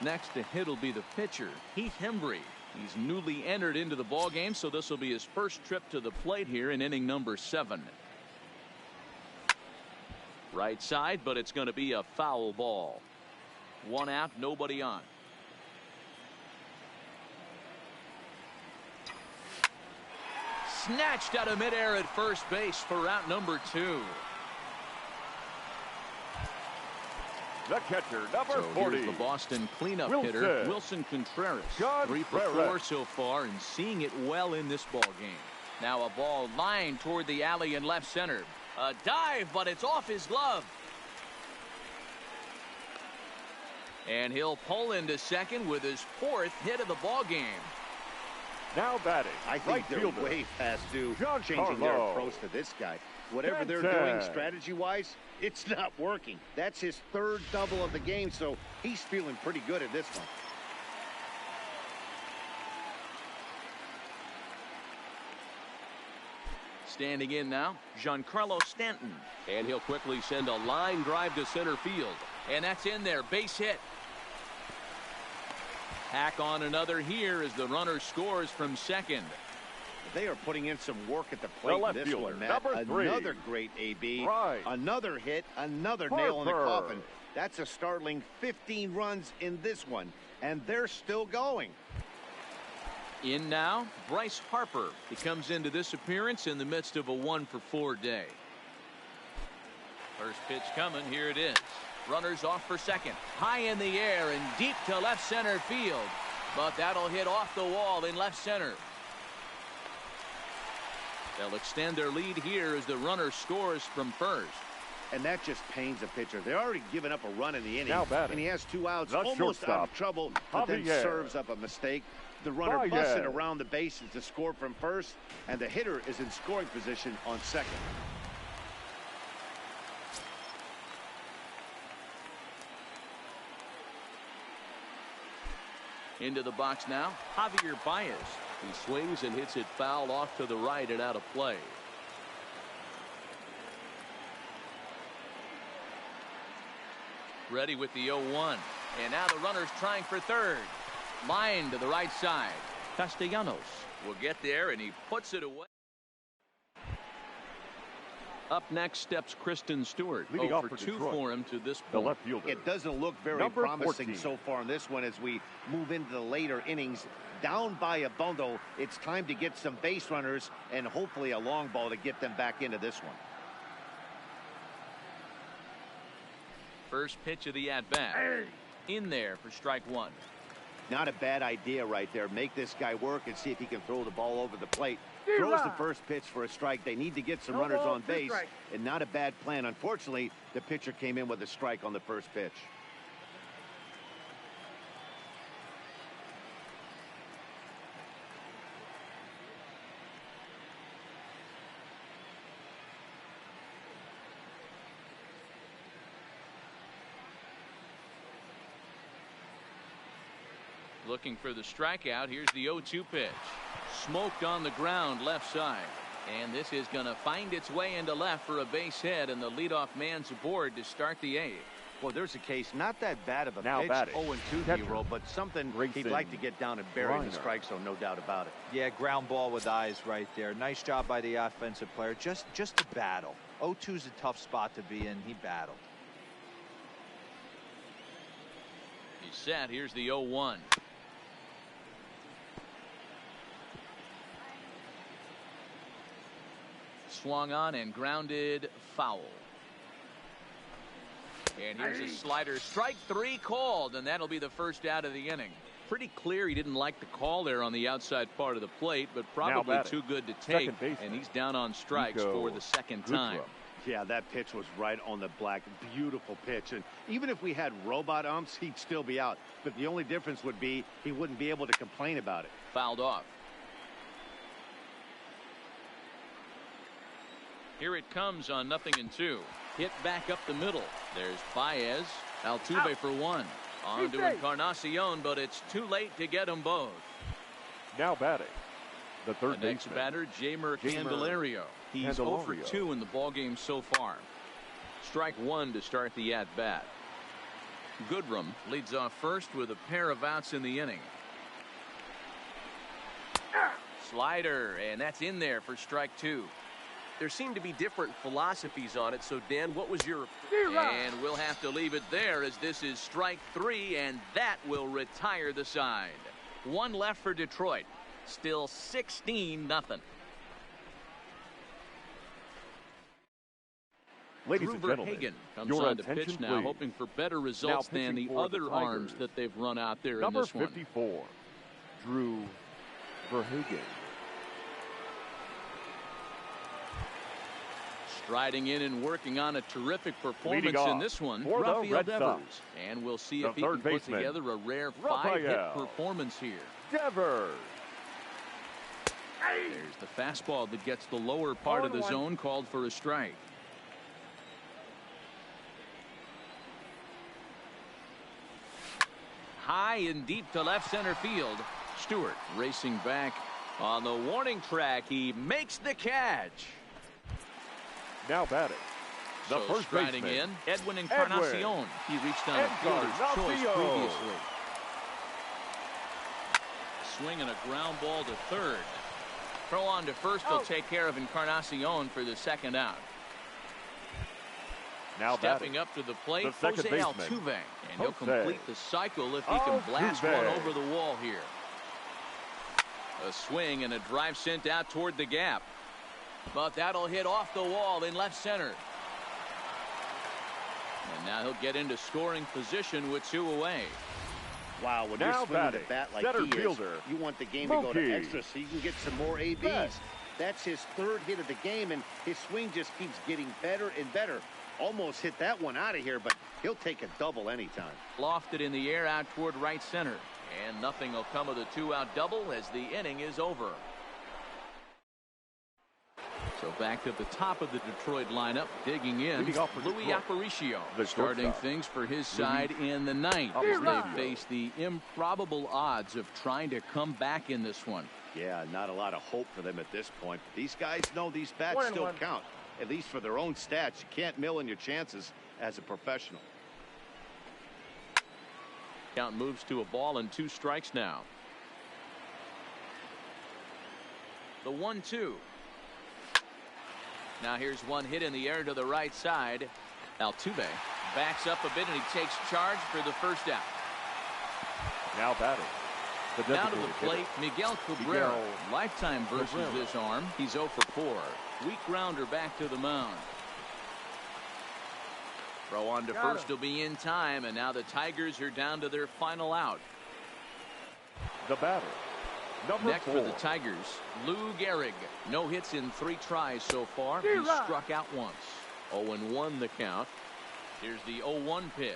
Next to hit will be the pitcher, Heath Hembree. He's newly entered into the ball game, so this will be his first trip to the plate here in inning number 7. Right side, but it's going to be a foul ball. 1 out, nobody on. Snatched out of midair at first base for out number 2. The catcher, number So 40. here's the Boston cleanup Wilson. hitter, Wilson Contreras. 3 for 4 so far, and seeing it well in this ball game. Now a ball lined toward the alley in left center. A dive, but it's off his glove. And he'll pull into second with his 4th hit of the ball game. Now batting, I think right they're fielder, way past due Giancarlo changing their approach to this guy. Whatever they're doing strategy-wise, it's not working. That's his 3rd double of the game, so he's feeling pretty good at this one. Standing in now, Giancarlo Stanton. And he'll quickly send a line drive to center field. And that's in there, base hit. Hack on another here as the runner scores from second. They are putting in some work at the plate in this one, Matt. Another great AB. Right. Another hit, another nail in the coffin. That's a startling 15 runs in this one, and they're still going. In now, Bryce Harper. He comes into this appearance in the midst of a 1-for-4 day. First pitch coming, here it is. Runners off for second. High in the air and deep to left center field. But that'll hit off the wall in left center. They'll extend their lead here as the runner scores from first. And that just pains a pitcher. They're already given up a run in the inning, Now batting, and he has 2 outs, the almost out of shortstop, trouble, but then Javier. serves up a mistake. The runner Baez. busted around the bases to score from first, and the hitter is in scoring position on second. Into the box now, Javier Baez. He swings and hits it foul off to the right and out of play. Ready with the 0-1. And now the runner's trying for third. Line to the right side. Castellanos will get there, and he puts it away. Up next steps Kristen Stewart. Leading off 0 for for 2 Detroit, for him to this the point. left fielder. It doesn't look very Number promising 14. so far in this one as we move into the later innings. Down by a bundle, it's time to get some base runners and hopefully a long ball to get them back into this one. First pitch of the at-bat. In there for strike 1. Not a bad idea right there. Make this guy work and see if he can throw the ball over the plate. Throws the first pitch for a strike. They need to get some runners on base, and not a bad plan. Unfortunately, the pitcher came in with a strike on the first pitch. looking for the strikeout. Here's the 0-2 pitch. Smoked on the ground left side. And this is going to find its way into left for a base hit, and the leadoff man's aboard to start the 8th. Well, there's a case, not that bad of a Now pitch, batting. 0-2 hero, but something he'd like to get down and bury in the strike zone, no doubt about it. Yeah, ground ball with eyes right there. Nice job by the offensive player. Just to battle. 0-2 is a tough spot to be in. He battled. He's set. Here's the 0-1. Swung on and grounded foul. And here's a slider. Strike 3 called, and that'll be the first out of the inning. Pretty clear he didn't like the call there on the outside part of the plate, but probably too good to take. And he's down on strikes for the second time. Yeah, that pitch was right on the black. Beautiful pitch. And even if we had robot umps, he'd still be out. But the only difference would be he wouldn't be able to complain about it. Fouled off. Here it comes on 0-2. Hit back up the middle. There's Baez. Altuve for 1. On to Encarnacion, but it's too late to get them both. Now batting, the third baseman. Next batter, Jeimer Candelario. He's 0 for 2 in the ballgame so far. Strike 1 to start the at-bat. Goodrum leads off first with a pair of outs in the inning. Slider, and that's in there for strike 2. There seem to be different philosophies on it. So, Dan, what was your... And we'll have to leave it there as this is strike 3, and that will retire the side. 1 left for Detroit. Still 16-0. Ladies and gentlemen, Hagen comes your on to pitch attention, now, please. hoping for better results than the other arms that they've run out there in this one. Number 54, Drew Verhagen. Striding in and working on a terrific performance in this one, for the Rafael Red Devers. Sox. And we'll see The if he can third put baseman, together a rare Rafael 5-hit performance here. Devers. There's the fastball that gets the lower part of the zone, called for a strike. High and deep to left center field. Stewart racing back on the warning track. He makes the catch. Now batting, the So first striding baseman, in, Edwin Encarnacion. He reached on a fielder's choice previously. Swing and a ground ball to third. Throw on to first will take care of Encarnacion for the second out. Now Stepping batting, up to the plate, the second Jose baseman, Altuve. And he'll Jose complete the cycle if he can blast Altuve. one over the wall here. A swing and a drive sent out toward the gap. But that'll hit off the wall in left center. And now he'll get into scoring position with 2 away. Wow, when Now you're swinging batting, the bat like center he is, fielder, you want the game to go to Mookie. extra so you can get some more ABs. Yes. That's his 3rd hit of the game, and his swing just keeps getting better and better. Almost hit that one out of here, but he'll take a double anytime. Lofted in the air out toward right center. And nothing will come of the 2-out double as the inning is over. So back to the top of the Detroit lineup, digging in, Leading off for Louis Detroit, Aparicio, the starting shortstop. things for his side in the 9th as they face the improbable odds of trying to come back in this one. Yeah, not a lot of hope for them at this point. But these guys know these bats still count, at least for their own stats. You can't mill in your chances as a professional. Count moves to a ball and 2 strikes now. The 1-2. Now here's one hit in the air to the right side. Altuve backs up a bit and he takes charge for the first out. now batting, the Now to the designated plate, hitter, Miguel Cabrera. Miguel Lifetime versus Cabrera. this arm. He's 0 for 4. Weak grounder back to the mound. Throw on to first will be in time, and now the Tigers are down to their final out. the batter, number Next 4, for the Tigers, Lou Gehrig. No hits in 3 tries so far. He struck out once. 0-1 the count. Here's the 0-1 pitch.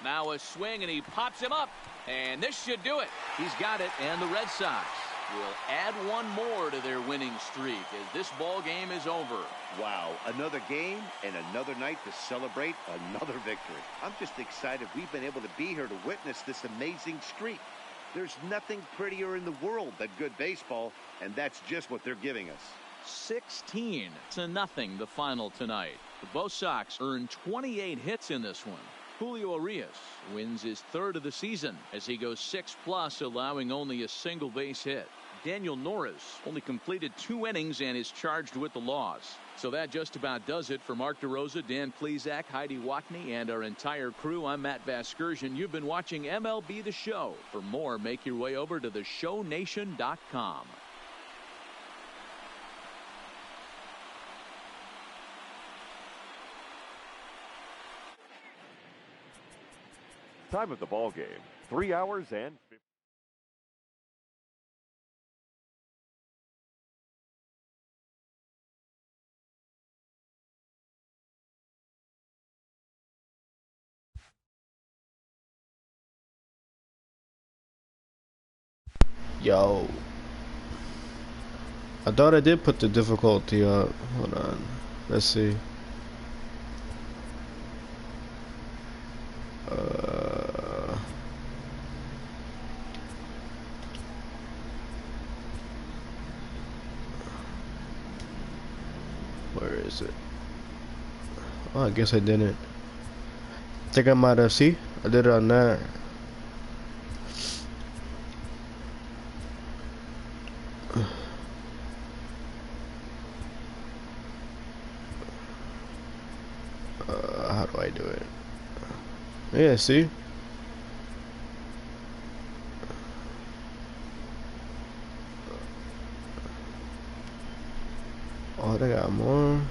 Now a swing, and he pops him up. And this should do it. He's got it, and the Red Sox will add 1 more to their winning streak as this ball game is over. Wow, another game and another night to celebrate another victory. I'm just excited we've been able to be here to witness this amazing streak. There's nothing prettier in the world than good baseball, and that's just what they're giving us. 16-0 the final tonight. The Bo Sox earned 28 hits in this one. Julio Urias wins his 3rd of the season as he goes 6+, allowing only a single base hit. Daniel Norris only completed 2 innings and is charged with the loss. So that just about does it for Mark DeRosa, Dan Plesac, Heidi Wackney, and our entire crew. I'm Matt Vasgersian. You've been watching MLB The Show. For more, make your way over to theshownation.com. Time of the ball game, 3 hours and 50. Yo, I thought I did put the difficulty up. Hold on, let's see. Where is it? Oh, I guess I didn't. I think I might have. See, I did it on that. How do I do it? Yeah, see? Oh, they got more.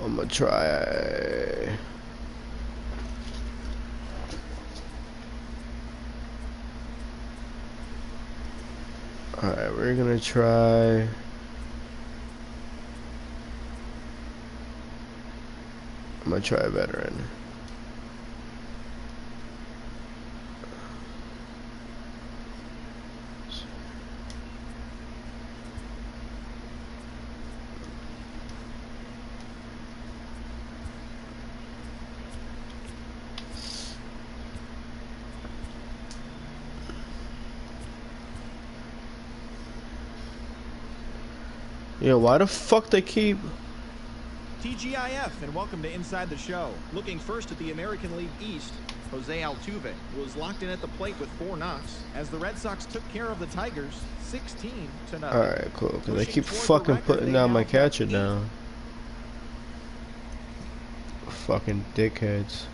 I'm gonna try. Alright, we're gonna try. I'm gonna try a veteran. Yeah, why the fuck they keep... TGIF, and welcome to Inside the Show. Looking first at the American League East, Jose Altuve was locked in at the plate with 4 knocks as the Red Sox took care of the Tigers 16-0. Alright, cool, because they keep fucking putting down my catcher down. Fucking dickheads.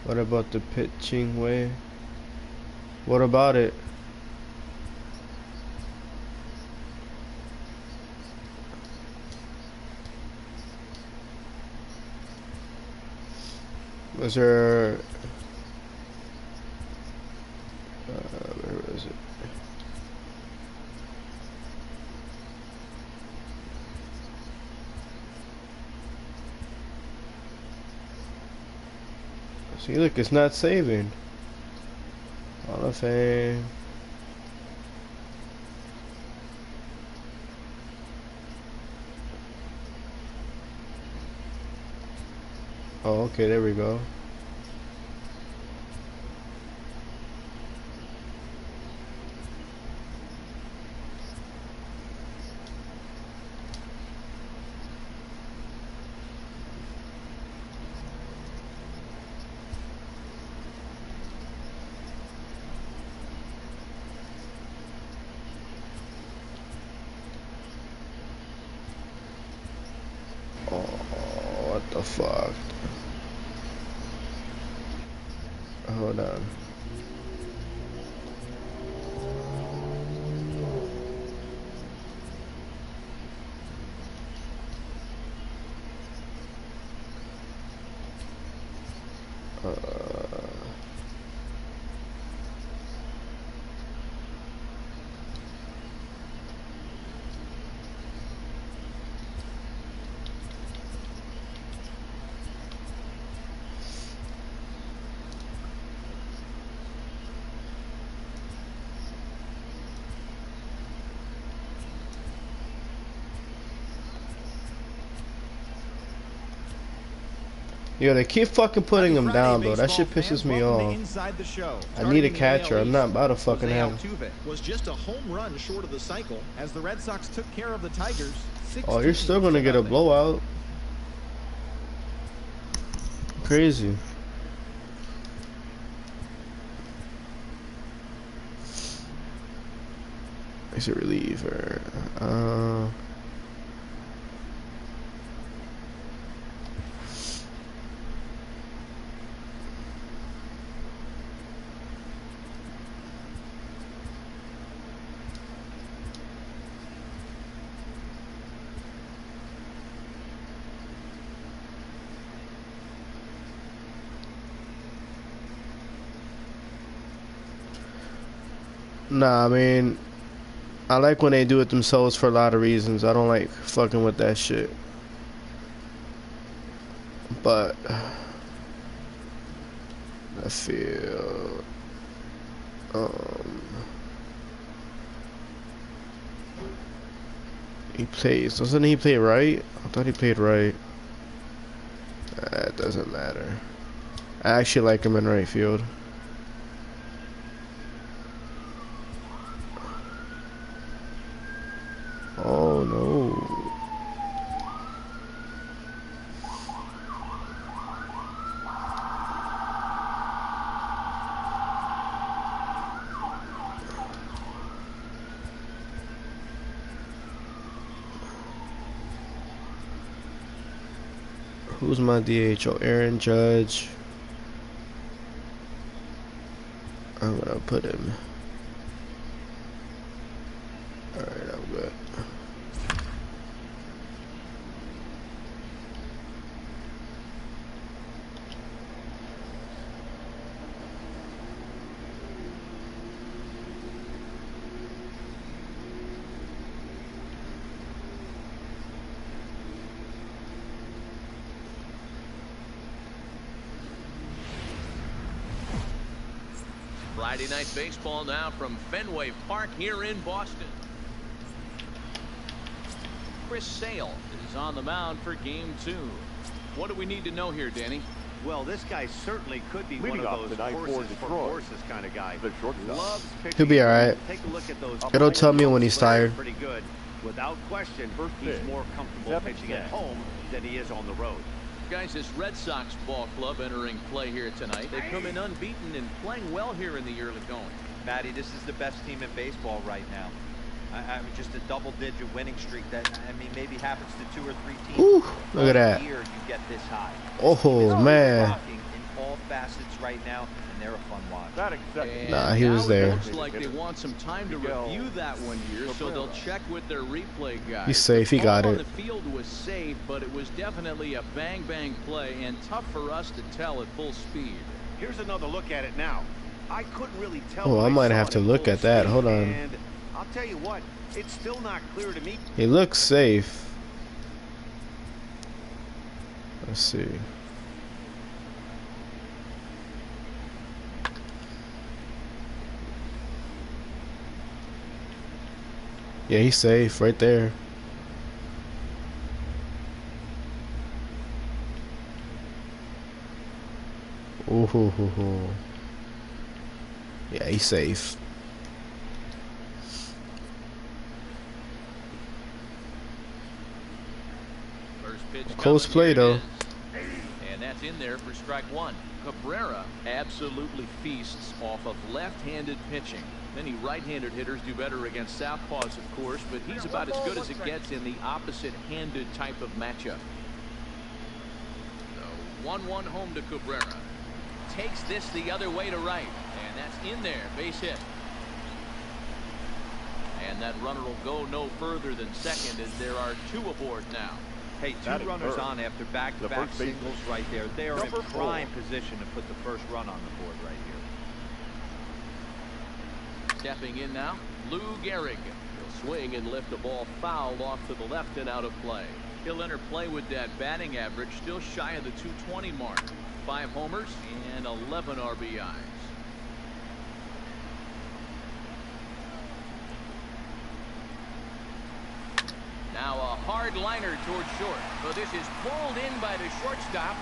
What about the pitching way? What about it? Was there... where is it? See, look, it's not saving. Hall of Fame. Oh, okay, there we go. Oh, what the fuck? Hold on. Yo, they keep fucking putting him down, though. That shit Baseball pisses fans, me welcome to off. Inside the Show. I need a Starting in the catcher. AL I'm not East, about to fucking Jose have. Altuve was just a home run short of the cycle as the Red Sox took care of the Tigers. Oh, you're still gonna get a blowout. Crazy. Is it reliever? Nah, I mean, I like when they do it themselves for a lot of reasons. I don't like fucking with that shit. But I feel he plays. Doesn't he play right? I thought he played right. It doesn't matter. I actually like him in right field. Oh no. Who's my DH? Oh, Aaron Judge. I'm gonna put him. Alright, I'm good. Friday night baseball now from Fenway Park here in Boston. Chris Sale is on the mound for game 2. What do we need to know here, Danny? Well, this guy certainly could be one of those horses for horses kind of guy. Loves pitching. He'll be alright. Take a look at those. It'll tell me when he's tired. Pretty good. Without question, he's more comfortable pitching at home than he is on the road. Guys, this Red Sox ball club entering play here tonight. They come in unbeaten and playing well here in the early going. Matty, this is the best team in baseball right now. I mean, just a double-digit winning streak that, I mean, maybe happens to 2 or 3 teams. Ooh, look at that. Year you get this high. Oh, man. Rocking in all facets right now, and they're a fun watch. Nah, he was there. It looks like they want some time to review that one here, so they'll check with their replay guys. He's safe. He got it. The field was safe, but it was definitely a bang-bang play and tough for us to tell at full speed. Here's another look at it now. I couldn't really tell. Oh, I might have to look at that. Hold on. And I'll tell you what, it's still not clear to me. He looks safe. Let's see. Yeah, he's safe right there. Ooh, hoo, hoo, hoo. Yeah, he's safe. First pitch Close play though. And that's in there for strike 1. Cabrera absolutely feasts off of left-handed pitching. Many right-handed hitters do better against southpaws, of course, but he's about as good as it gets in the opposite-handed type of matchup. So 1-1 home to Cabrera. Takes this the other way to right, and that's in there, base hit. And that runner will go no further than second as there are 2 aboard now. Hey, 2 runners on after back-to-back singles right there. They are in prime position to put the first run on the board right here. Stepping in now, Lou Gehrig. He'll swing and lift the ball foul off to the left and out of play. He'll enter play with that batting average still shy of the 220 mark. 5 homers and 11 RBIs. Now a hard liner towards short. So this is pulled in by the shortstop.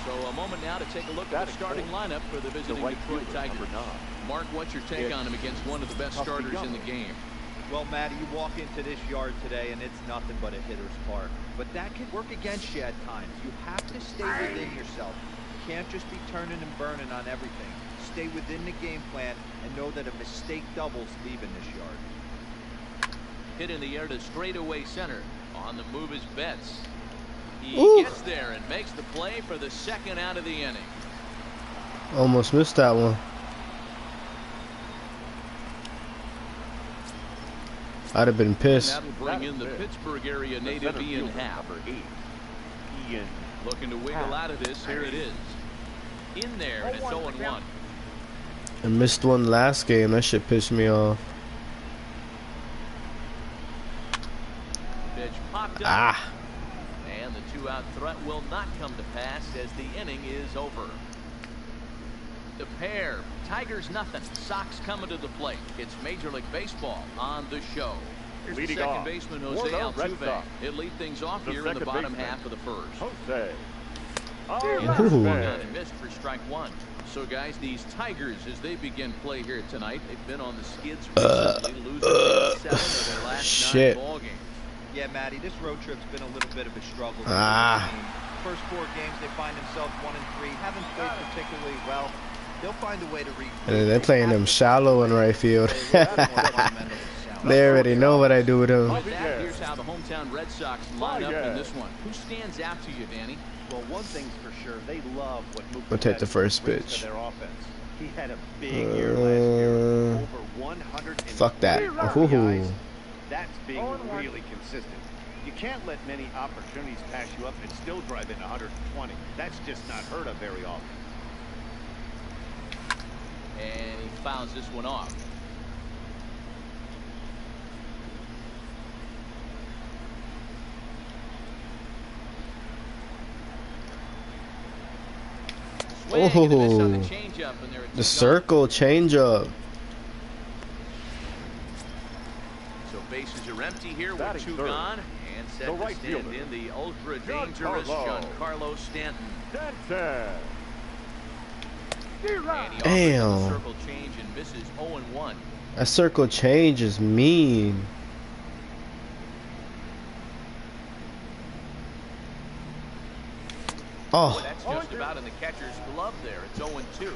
So a moment now to take a look at the starting lineup for the visiting Detroit Tigers. Mark, what's your take on him against one of the best starters in the game? Well, Matty, you walk into this yard today and it's nothing but a hitter's park. But that can work against you at times. You have to stay within yourself. You can't just be turning and burning on everything. Stay within the game plan and know that a mistake doubles leaving this yard. Hit in the air to straightaway center. On the move is Betts. He gets there and makes the play for the second out of the inning. Almost missed that one. I'd have been pissed. That'll bring in the Pittsburgh area native Ian Happ. Ian looking to wiggle out of this. Here it is. In there, and it's 0-1. I missed one last game. That shit pissed me off. Pitch popped up. And the two-out threat will not come to pass as the inning is over. The pair, Tigers nothing. Sox coming to the plate. It's Major League Baseball on the show. Here's the second baseman, Jose Altuve. He'll lead things off here in the bottom half of the first. Jose. Swung on and missed for strike one. So, guys, these Tigers, as they begin play here tonight, they've been on the skids recently, losing 7 of their last 9 ball games. Yeah, Matty, this road trip's been a little bit of a struggle. First 4 games, they find themselves 1-3. Haven't played particularly well. They'll find a way to read. They're playing them shallow in right field. They already know what I do with them. With that, here's how the hometown Red Sox line up in this one. Who stands out to you, Danny? Well, one thing's for sure, they love what Mookie We'll take the first pitch. their offense. He had a big year last year, over 100. Fuck that. That's being really consistent. You can't let many opportunities pass you up and still drive in 120. That's just not heard of very often. And he fouls this one off. The circle changeup. So bases are empty here with 2 gone, and set to stand in the ultra dangerous Giancarlo Stanton. Damn. Circle change and misses 0-1. A circle change is mean. Oh, that's just about in the catcher's glove there. It's 0-2.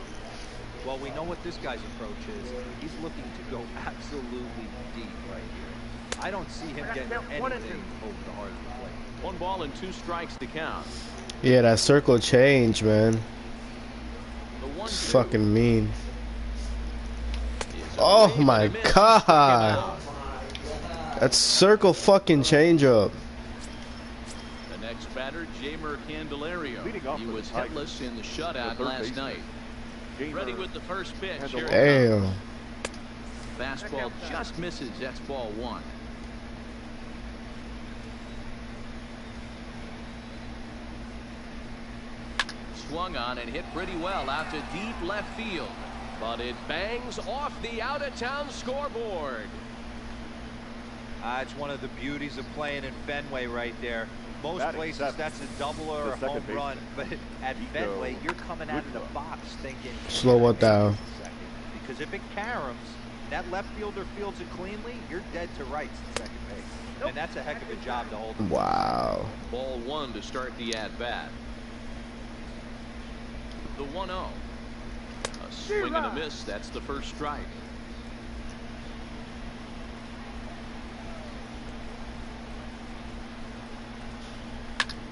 Well, we know what this guy's approach is. He's looking to go absolutely deep right here. I don't see him getting anything over the heart of the plate. 1 ball and 2 strikes to count. Yeah, that circle change, man. It's fucking mean. Oh my god. That's circle fucking changeup. The next batter, Jamer Candelario. He was hitless in the shutout last night. Ready with the first pitch. Damn. Fastball just misses. That's ball 1. Swung on and hit pretty well out to deep left field, but it bangs off the out-of-town scoreboard. It's one of the beauties of playing in Fenway right there. Most places that's a double or a home run, but at Fenway you're coming out of the box thinking slow it down. Because if it caroms, that left fielder fields it cleanly, you're dead to rights at second base. And that's a heck of a job to hold. Wow. Ball 1 to start the at-bat. The 1-0. A swing and a miss. That's the first strike.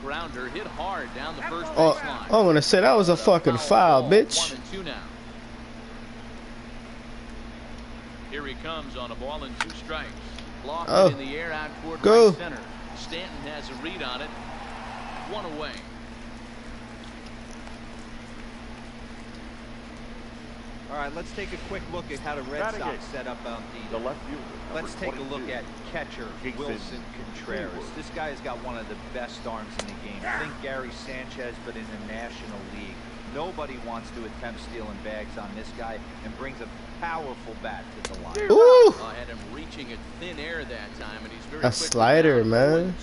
Grounder hit hard down the first baseline. I want to say that was a fucking foul, bitch. 1-2 now. Here he comes on a ball and 2 strikes. Blocked in the air out toward right center. Stanton has a read on it. 1 away. All right, let's take a quick look at how the Red Sox set up on the left field. Let's take a look at catcher Wilson Contreras. This guy has got one of the best arms in the game. Think Gary Sanchez, but in the National League. Nobody wants to attempt stealing bags on this guy, and brings a powerful bat to the line. Ooh. Had him reaching at thin air that time, and he's very a slider, man.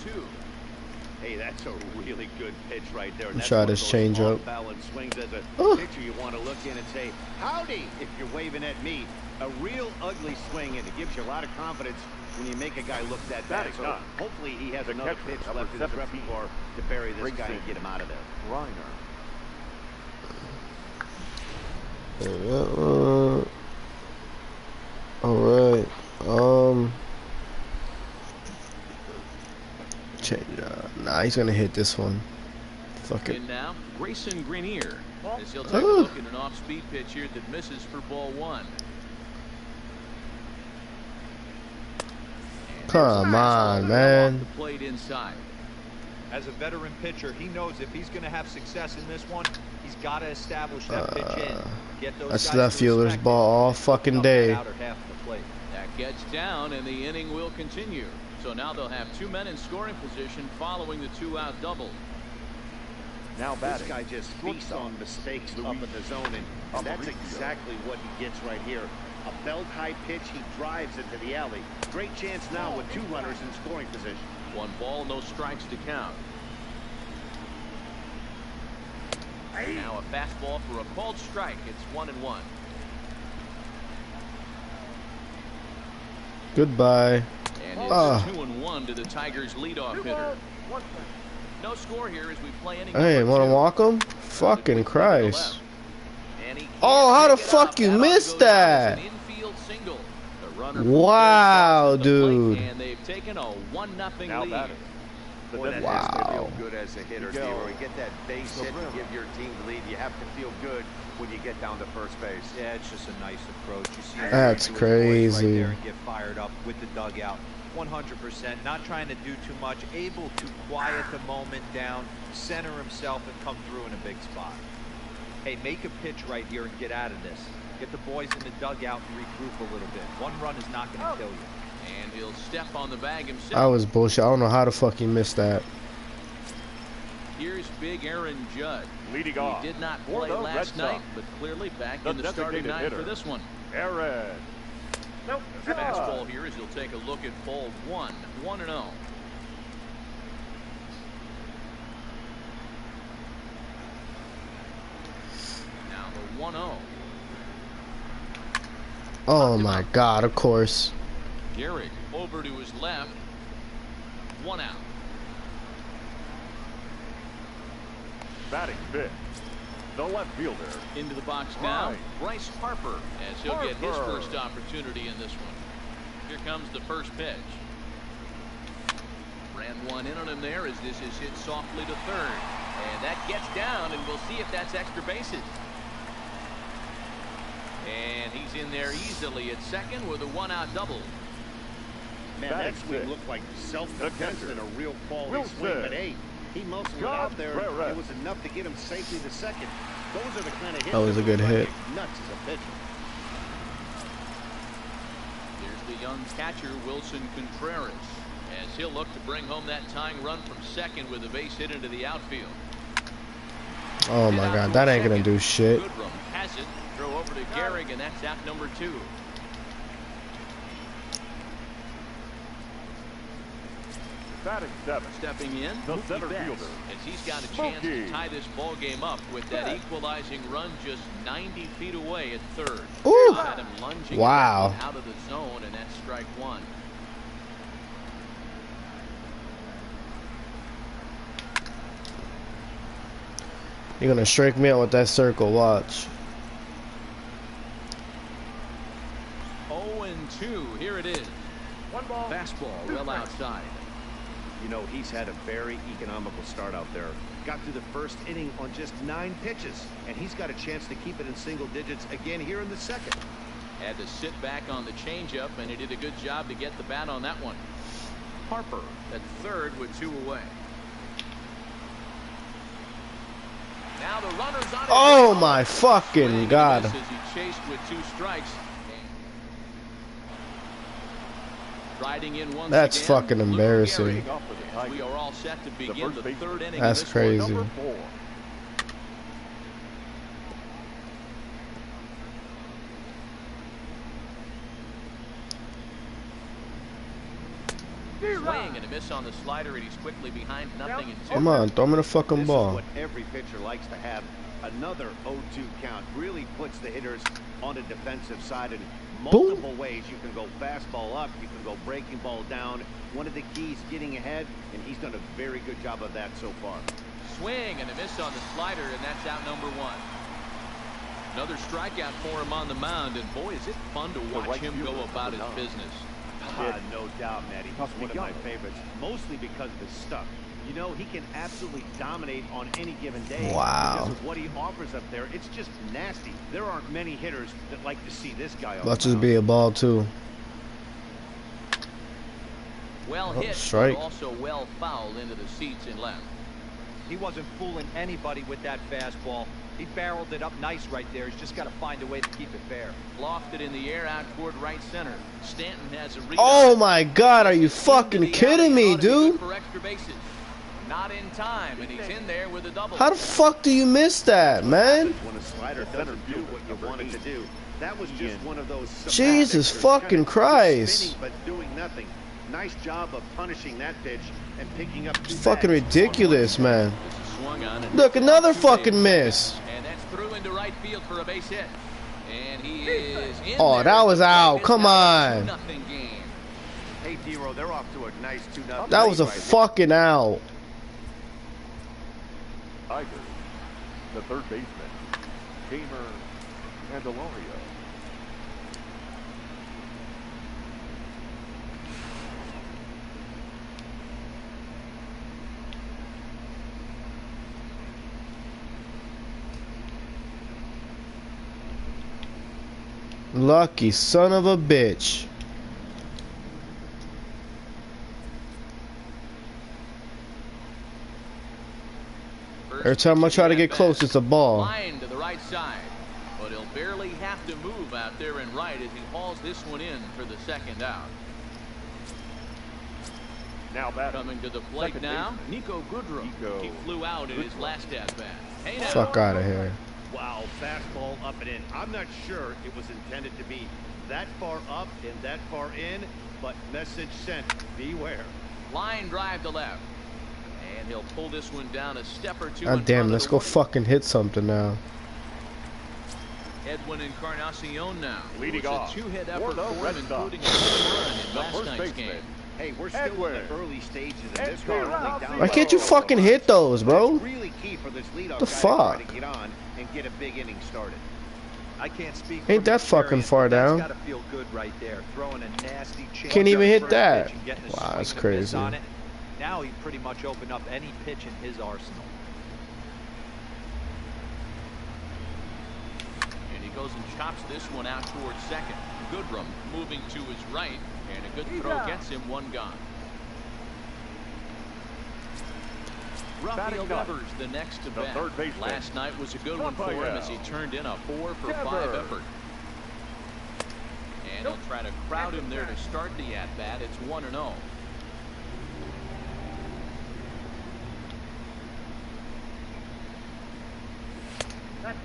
Hey, that's a really good pitch right there. Let's try this change up. Balance swings as a pitcher you want to look in and say, howdy, if you're waving at me. A real ugly swing, and it gives you a lot of confidence when you make a guy look that bad. So hopefully he has another pitch left in his repertoire to bury this guy and get him out of there. All right. Change. Nah, he's gonna hit this one. Fuck it. And now, Grayson Greenier, as he'll take a look at an off-speed pitch here that misses for ball one. Come on, man. The plate inside. As a veteran pitcher, he knows if he's going to have success in this one, he's got to establish that pitch in. Get those That's left fielder's ball all fucking day. That gets down, and the inning will continue. So now they'll have 2 men in scoring position following the 2-out double. Now this guy just feasts on mistakes up in the zone, and that's exactly what he gets right here. A belt-high pitch, he drives into the alley. Great chance now with 2 runners in scoring position. 1 ball, no strikes to count. Now a fastball for a called strike. It's 1-1. Goodbye. And it's 2-1 to the Tigers' leadoff hitter. No score here as we play inning. Hey, wanna walk him? Fucking Christ. Oh, how the fuck you missed that? Wow, dude. And they've taken a 1-0 lead. Boy, that has to feel good as a hitter. You get that base hit and give your team the lead. You have to feel good when you get down to first base. Yeah, it's just a nice approach. You see that's crazy. Right there and get fired up with the dugout. 100%, not trying to do too much, able to quiet the moment down, center himself, and come through in a big spot. Hey, make a pitch right here and get out of this. Get the boys in the dugout and regroup a little bit. 1 run is not going to kill you. And he'll step on the bag himself. That was bullshit. I don't know how the fuck he missed that. Here's big Aaron Judd. Leading off. He did not play last night, but clearly back in the starting nine for this one. Aaron. Nope. Fastball here as he'll take a look at ball 1. 1-0. Now the 1-0. Oh my God! Of course. Gehrig over to his left. 1 out. Batting fifth, the left fielder. Into the box now, Bryce Harper, as he'll get his first opportunity in this one. Here comes the first pitch. Ran 1 in on him there as this is hit softly to third. And that gets down, and we'll see if that's extra bases. And he's in there easily at second with a 1-out double. Man, that swing looked like self-defense and a real quality swing, but hey, he muscled it out there. It was enough to get him safely to second. Those are the kind of hits that was a good hit. Nuts as a pitcher. Here's the young catcher, Wilson Contreras, as he'll look to bring home that tying run from second with a base hit into the outfield. Oh my God, that ain't gonna do shit. Goodrum has it. Throw over to Gehrig, and that's out number 2. Batting 7. Stepping in, the center fielder. As he's got a chance to tie this ball game up with that equalizing run just 90 feet away at third. Ooh. Had him lunging wow. Out of the zone, and that's strike 1. You're gonna strike me out with that circle. Watch. 0-2. Here it is. 1 ball. Fastball well outside. You know, he's had a very economical start out there. Got through the first inning on just 9 pitches, and he's got a chance to keep it in single digits again here in the second. Had to sit back on the changeup, and he did a good job to get the bat on that one. Harper at third with 2 away. Now the runner's on. Oh my fucking God! As he chased with 2 strikes. Riding in once That's again, fucking embarrassing. We are all set to begin the 3rd inning. That's of this crazy. One. Swing and a miss on the slider, and he's quickly behind 0-2. Come on, throw me the fucking This ball. is what every pitcher likes to have. Another 0-2 count really puts the hitters on the defensive side in multiple ways. You can go fastball up, you can go breaking ball down. One of the keys, getting ahead, and he's done a very good job of that so far. Swing and a miss on the slider, and that's out number 1. Another strikeout for him on the mound, and boy, is it fun to watch him go about his business. No doubt, Matty. He's one of my favorites, mostly because of his stuff. You know, he can absolutely dominate on any given day. Wow. Because of what he offers up there, it's just nasty. There aren't many hitters that like to see this guy. Let's just be a ball, too. Well hit, strike. but also well fouled into the seats in left. He wasn't fooling anybody with that fastball. He barreled it up nice right there. He's just got to find a way to keep it fair. Lofted in the air out toward right center. Stanton has a read. Oh my God, are you fucking kidding me, dude? For extra bases. Not in time, and he's in there with a double. How the fuck do you miss that, man? When a slider doesn't do what you want it to do, that was just one of those. Jesus fucking Christ! Spinning, but doing nothing. Nice job of punishing that pitch and picking up. It's fucking ridiculous, man. Look, another fucking miss. And that's through into right field for a base hit. And he is in. Oh, that was out. Come on. Nothing game. Hey, D-Row, they're off to a nice 2-0. That was a fucking out. Tigers, the third baseman, Gamer Candelario. Lucky son of a bitch. Every time I try to get close, it's a ball. Line to the right side, but he'll barely have to move out there and right as he hauls this one in for the second out. Now back. Coming to the plate now, Nico Goodrum. He flew out in his last at bat. Hey, now. Fuck out of here. Wow, fastball up and in. I'm not sure it was intended to be that far up and that far in, but message sent, beware. Line drive to left. And he'll pull this one down a step or two. God damn, let's go fucking hit something now. Edwin Encarnacion now. Leading off. A two-hit effort for him, including a home run in last night's game. Hey, we're still in the early stages of this game. Why can't you fucking hit those, bro? It's really key for this leadoff The guy fuck? to try to get on and get a big inning started. I can't speak. Ain't that fucking far down? That's gotta feel good right there. Throwing a nasty change. Can't even hit that. Wow, that's crazy. Now he pretty much opened up any pitch in his arsenal. And he goes and chops this one out towards second. Goodrum moving to his right, and a good throw gets him one gone. Rafael Devers the next to bat. Last night was a good one for him as he turned in a 4-for-5 effort. And he'll try to crowd him there to start the at-bat. It's 1-0.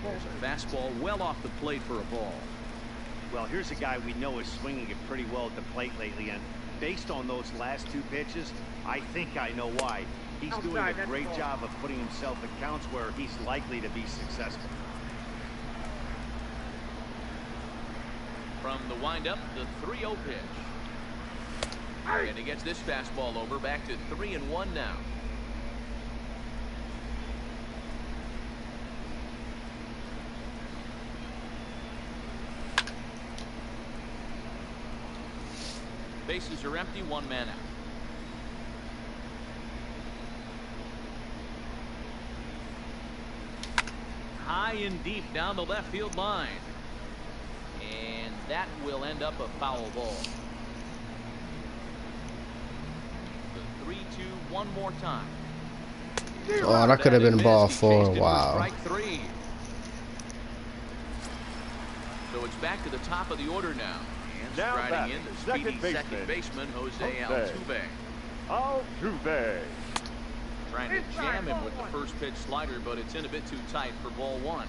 There's a fastball well off the plate for a ball. Well, here's a guy we know is swinging it pretty well at the plate lately, and based on those last two pitches, I think I know why. He's doing a great job of putting himself in counts where he's likely to be successful. From the windup, the 3-0 pitch. And he gets this fastball over, back to 3-1 now. Bases are empty, one man out. High and deep down the left field line. And that will end up a foul ball. The 3-2 one more time. Oh, that could have been ball 4. Wow. Strike 3. So it's back to the top of the order now. And striding in the speedy second baseman, Jose Altuve. Altuve. Trying to jam him with the first pitch slider, but it's in a bit too tight for ball 1.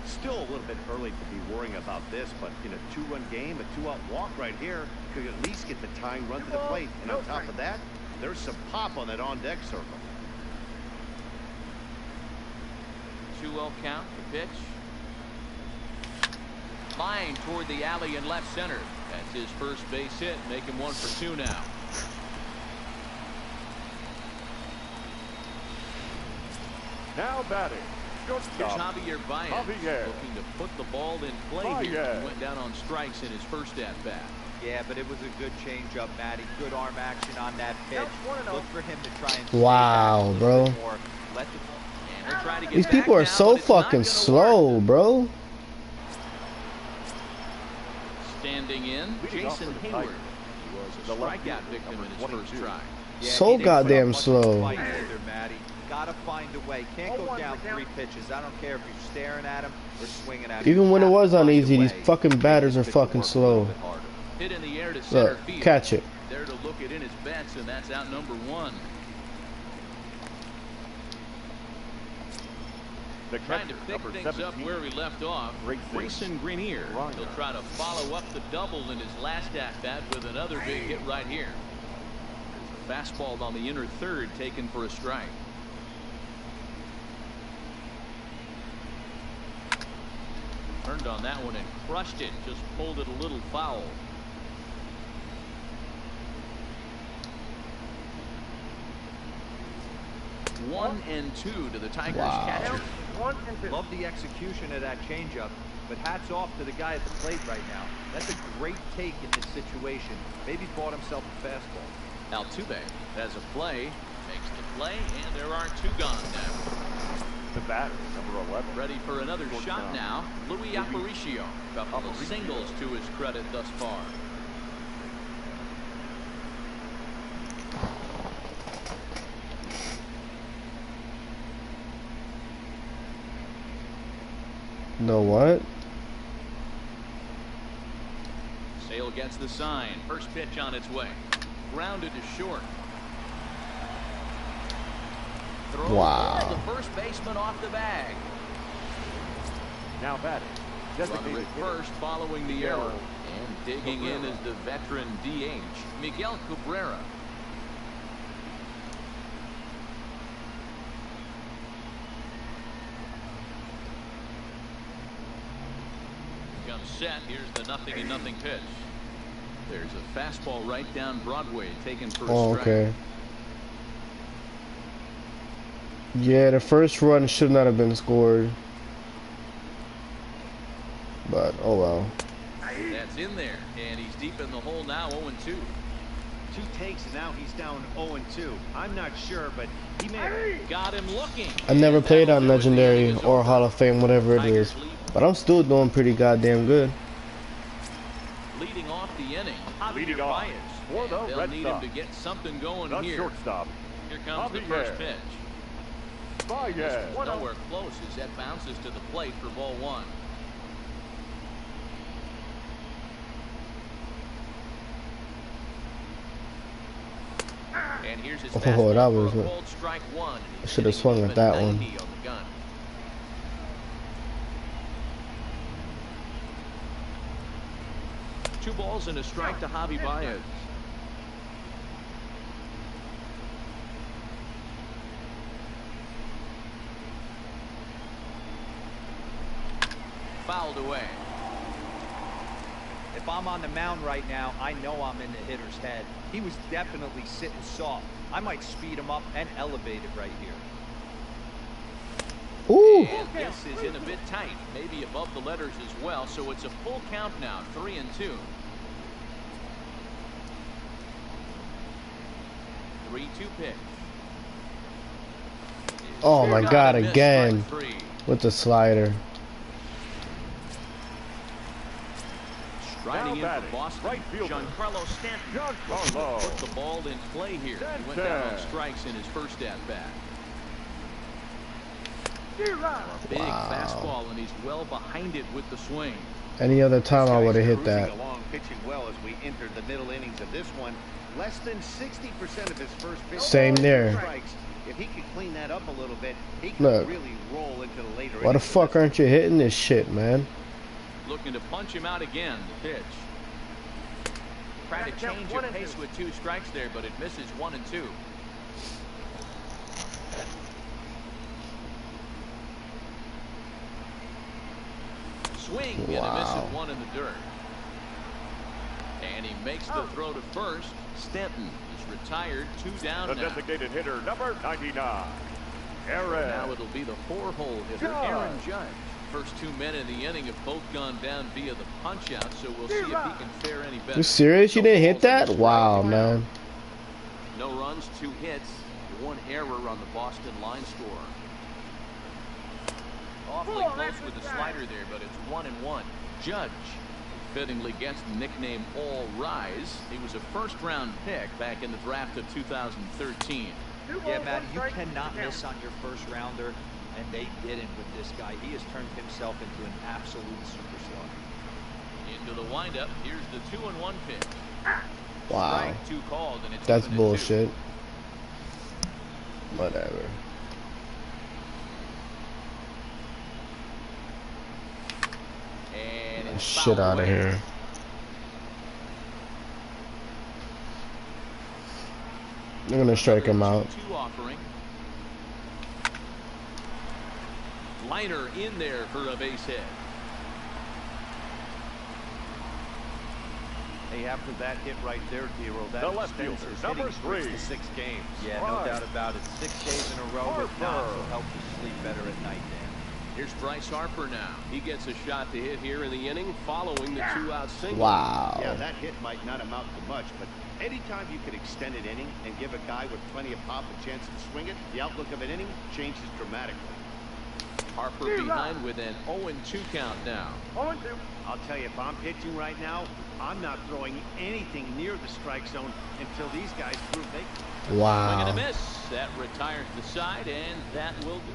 Still a little bit early to be worrying about this, but in a 2-run game, a 2-out walk right here could at least get the tying run to the plate. And on top of that, there's some pop on that on-deck circle. 2-0 count, the pitch. Line toward the alley in left center. That's his first base hit, make him 1 for 2 now. Now batting. Here's Javier Baez looking to put the ball in play here. He went down on strikes in his first at-bat. Yeah, but it was a good changeup, Matty. Good arm action on that pitch. Look for him to try and wow, bro. These people are so fucking slow, bro. Standing in, Jason Hayward. He was a strikeout victim in his first try. Yeah, so goddamn slow. Either, Matty. Gotta find a way. Can't go down 3 pitches. I don't care if you're staring at him or swinging at him. Even when it was uneasy, these fucking batters are fucking slow. Hit in the air to center field. Catch it. There to look it in his bets, and that's out number 1. Trying to pick things up where he left off. Grayson Greenier. He'll try to follow up the double in his last at-bat with another big hit right here. Fastball on the inner third, taken for a strike. Turned on that one and crushed it. Just pulled it a little foul. One and two to the Tigers catcher. Love the execution of that changeup, but hats off to the guy at the plate right now. That's a great take in this situation. Maybe bought himself a fastball. Altuve has a play, makes the play, and there are 2 gone now. The batter, number 11. Ready for another shot now. Luis Aparicio. Couple of singles to his credit thus far. No what? Sale gets the sign. First pitch on its way. Grounded to short. Throw wow. The first baseman off the bag. Now batting. Runner at first following the error. And digging in is the veteran DH, Miguel Cabrera. Comes set. Here's the 0-0 pitch. There's a fastball right down Broadway, taken for a strike. Okay. Yeah, the first run should not have been scored. But, oh well. That's in there, and he's deep in the hole now, 0-2. 2 takes, and now he's down 0-2. I'm not sure, but he may have got him looking. I never played on Legendary or Hall of Fame, whatever it is. But I'm still doing pretty goddamn good. Leading off the inning, leading off for the they'll Red need Sox. him to get something going The here. shortstop. Here comes the first pitch. Baez. Nowhere close as that bounces to the plate for ball 1. And here's his oh, that was a bold strike 1. I should have swung at that one. On the gun. Two balls and a strike to Javi Baez. Fouled away. If I'm on the mound right now, I know I'm in the hitter's head. He was definitely sitting soft. I might speed him up and elevate it right here. Ooh. And this is in a bit tight, maybe above the letters as well, so it's a full count now, 3-2. 3-2 pitch. Oh my God, again with the slider. Riding in for Boston, right Giancarlo Stanton. Put the ball in play here. He went down on strikes in his first at-bat. A big fastball, and he's well behind it with the swing. Any other time I would have hit that. Along, pitching well as we enter the middle innings of this one. Less than 60% of his first pitch. Same there. If he could clean that up a little bit, he could Look. really roll into the later innings. Why the fuck aren't you hitting this shit, man? Looking to punch him out again. Pitch. Trying to change your pace with 2 strikes there, but it misses 1 and 2. Swing and a miss at 1 in the dirt. And he makes the throw to first. Stanton is retired, 2 down The now. designated hitter, number 99, Aaron. Now it'll be the 4-hole hitter, Aaron Judge. First 2 men in the inning have both gone down via the punch-out, so we'll see if he can fare any better. You serious? You didn't hit that? Wow, man. No runs, 2 hits, 1 error on the Boston line score. Awfully close with the slider there, but it's 1-1. Judge fittingly gets the nickname All Rise. He was a first-round pick back in the draft of 2013. Yeah, Matt, you cannot miss on your first rounder, and they didn't with this guy. He has turned himself into an absolute superstar. Into the windup. Here's the 2-1 pitch. Wow. Strike 2 called, and it's That's 2-2. bullshit. Whatever. And it's Shit fouled out of away. here. I'm gonna strike him out. 2 offering. Liner in there for a base hit. Hey, after that hit right there, Dero, that The left extends fielder, his number hitting streak 3. to 6 games. Yeah, no doubt about it. 6 days in a row with knocks will help you sleep better at night, Dan. Here's Bryce Harper now. He gets a shot to hit here in the inning following the 2-out single. Wow. Yeah, that hit might not amount to much, but anytime you can extend an inning and give a guy with plenty of pop a chance to swing it, the outlook of an inning changes dramatically. Harper behind with an 0-2 count now. I'll tell you, if I'm pitching right now, I'm not throwing anything near the strike zone until these guys prove they can. Swing and a Wow. miss. That retires the side, and that will do.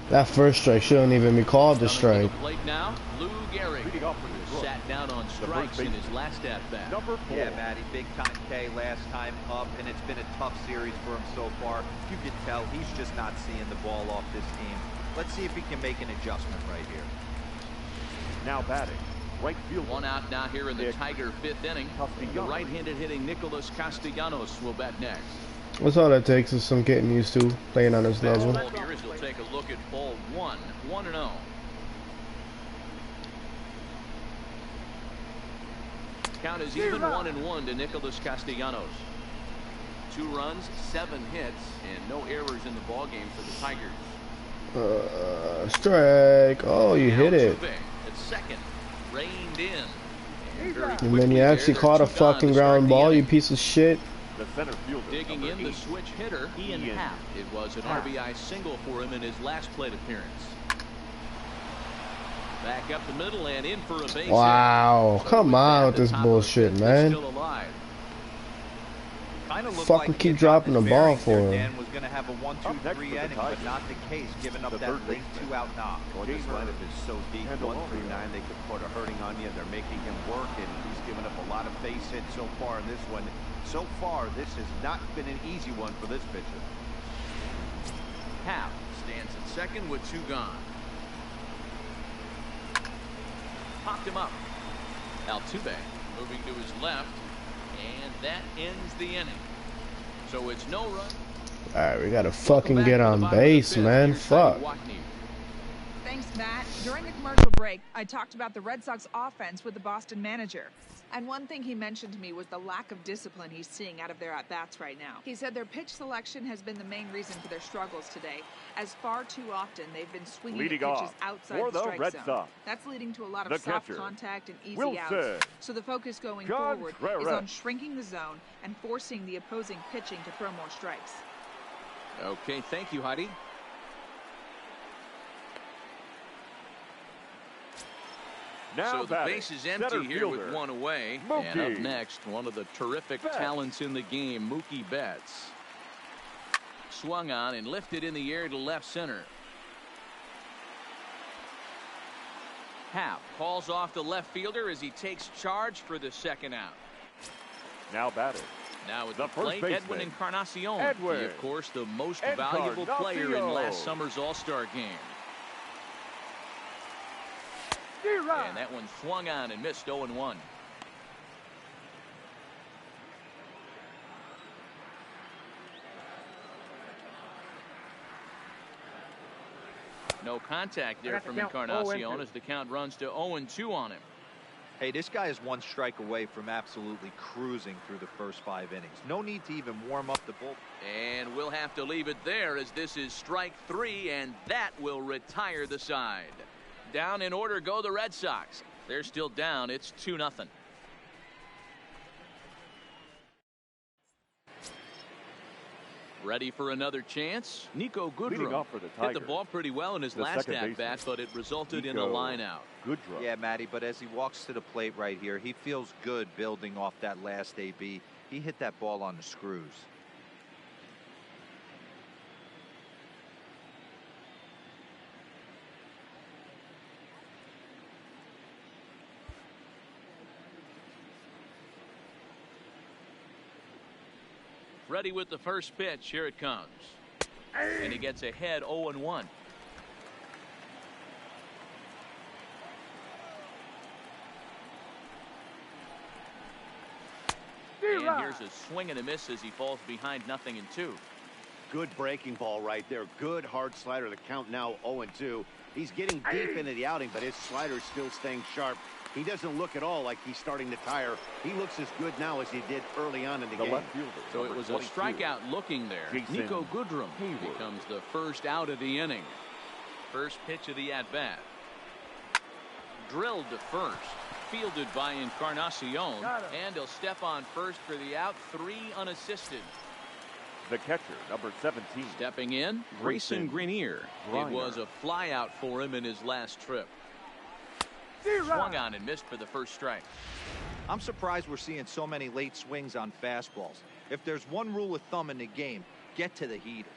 That first strike shouldn't even be called the Coming to strike. the plate now, Lou Gehrig. Leading off for Detroit, Sat down on strikes in his last at-bat. number 4. Yeah, Matty, big time K last time up, and it's been a tough series for him so far. You can tell he's just not seeing the ball off this team. Let's see if he can make an adjustment right here. Now batting, right fielder. 1 out now here in the Tiger 5th inning. The right-handed hitting Nicholas Castellanos will bat next. That's all that takes is some getting used to playing on this level. Ball here as he'll take a look at ball 1, 1-0. Count is even 1-1 to Nicholas Castellanos. 2 runs, 7 hits, and no errors in the ball game for the Tigers. Strike. Oh, you hit it. Altuve at second, reined in. And And then you actually caught a fucking ground ball, you piece of shit. The center fielder, Digging number in the 8. switch hitter, Ian Happ. It was an RBI single for him in his last plate appearance. Back up the middle and in for a base hit. Wow. So Come with on that, with the this top of the bullshit, fifth is man. Still alive. Kind of looked Fucking like keep dropping the ball for him. Dan was going to have a 1-2-3 inning, but not the case, giving up The that third late baseman. 2-out knock. Well, this lineup is so deep, And 1 through 9, they could put a hurting on you. They're making him work, and he's given up a lot of base hits so far in this one. So far, this has not been an easy one for this pitcher. Happ stands at second with 2 gone. Popped him up. Altuve moving to his left, and that ends the inning. So it's no run. Alright, we gotta fucking get on base, man. Fuck. Thanks, Matt. During the commercial break, I talked about the Red Sox offense with the Boston manager. And one thing he mentioned to me was the lack of discipline he's seeing out of their at-bats right now. He said their pitch selection has been the main reason for their struggles today, as far too often they've been swinging at Leading pitches off outside for the the strike Red zone. Sox, That's leading to a lot the of soft catcher, contact and easy Wilson outs. So the focus going forward is Contreras. on shrinking the zone and forcing the opposing pitching to throw more strikes. Okay, thank you, Heidi. Now So the batting, base is empty center here fielder, with 1 away. Mookie And up next, one of the terrific Betts. talents in the game, Mookie Betts. Swung on and lifted in the air to left center. Happ calls off the left fielder as he takes charge for the 2nd out. Now batting, Now at the plate, Edwin Encarnacion. Edwin. He, of course, the most valuable player in last summer's All-Star game. And that one swung on and missed 0-1. No contact there from Encarnacion as the count runs to 0-2 on him. Hey, this guy is one strike away from absolutely cruising through the first 5 innings. No need to even warm up the bullpen. And we'll have to leave it there as this is strike 3, and that will retire the side. Down in order go the Red Sox. They're still down. It's 2-0. Ready for another chance? Nico Goodrum hit the ball pretty well in his last at-bat, but it resulted in a line-out. Yeah, Matty, but as he walks to the plate right here, he feels good building off that last AB. He hit that ball on the screws. Ready with the first pitch. Here it comes. And he gets ahead 0-1. And here's a swing and a miss as he falls behind 0-2. Good breaking ball right there. Good hard slider. The count now 0-2. He's getting deep into the outing, but his slider's still staying sharp. He doesn't look at all like he's starting to tire. He looks as good now as he did early on in the game. Left fielder, so it was 22. A strikeout looking there. Nico Goodrum becomes the first out of the inning. First pitch of the at-bat. Drilled to first. Fielded by Encarnacion. And he'll step on first for the out. 3 unassisted. The catcher, number 17. Stepping in, Grayson Greenier. It was a flyout for him in his last trip. Swung on and missed for the first strike. I'm surprised we're seeing so many late swings on fastballs. If there's one rule of thumb in the game, get to the heater.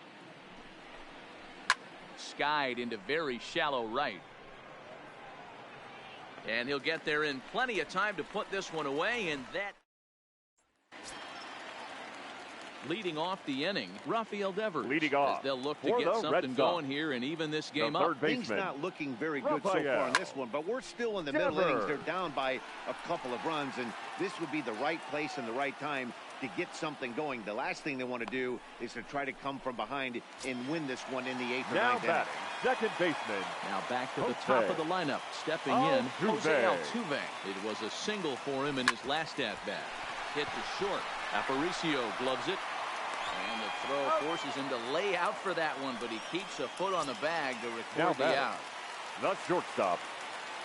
Skied into very shallow right. And he'll get there in plenty of time to put this one away, and that. Leading off the inning, Rafael Devers. Leading off. As they'll look to get something going here and even this game up. Things not looking very good so far in this one, but we're still in the middle innings. They're down by a couple of runs, and this would be the right place and the right time to get something going. The last thing they want to do is to try to come from behind and win this one in the 8th or 9th inning. Second baseman. Now back to the top of the lineup. Stepping in, Jose Altuve. It was a single for him in his last at-bat. Hit to short. Aparicio gloves it. And the throw forces him to lay out for that one, but he keeps a foot on the bag to record the out. The shortstop,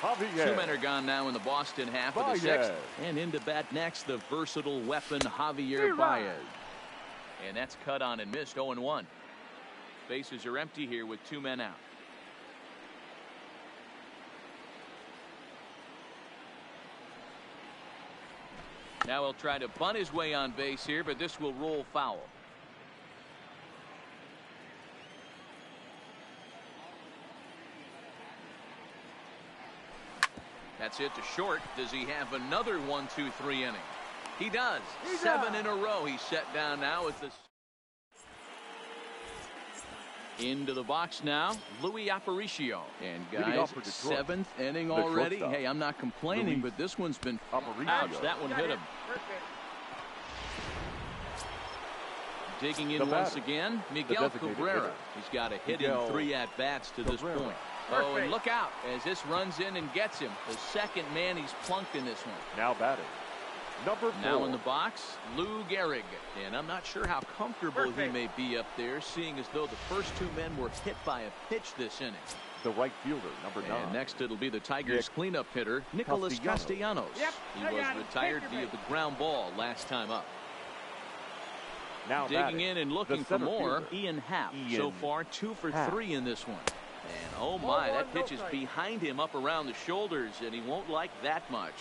Javier. 2 men are gone now in the Boston half of the 6th. And into bat next, the versatile weapon, Javier Baez. And that's cut on and missed 0-1. Bases are empty here with 2 men out. Now he'll try to bunt his way on base here, but this will roll foul. That's it to short. Does he have another 1-2-3 inning? He does. 7 in a row. He's set down now with this. Into the box now, Luis Aparicio. And guys, 7th inning already. Hey, I'm not complaining, but this one's been ouch. That one hit him. Digging in once again, Miguel Cabrera. He's got a hit in 3 at-bats to this point. Oh, and look out as this runs in and gets him. The second man he's plunked in this one. Now batting. Number 4. Now in the box, Lou Gehrig. And I'm not sure how comfortable he may be up there, seeing as though the first 2 men were hit by a pitch this inning. The right fielder, number 9. And next it'll be the Tigers cleanup hitter, Nicholas Castellanos. He was retired via the ground ball last time up. Now digging in and looking for more, Ian Happ. So far, 2 for 3 in this one. And oh my, that pitch is behind him up around the shoulders, and he won't like that much.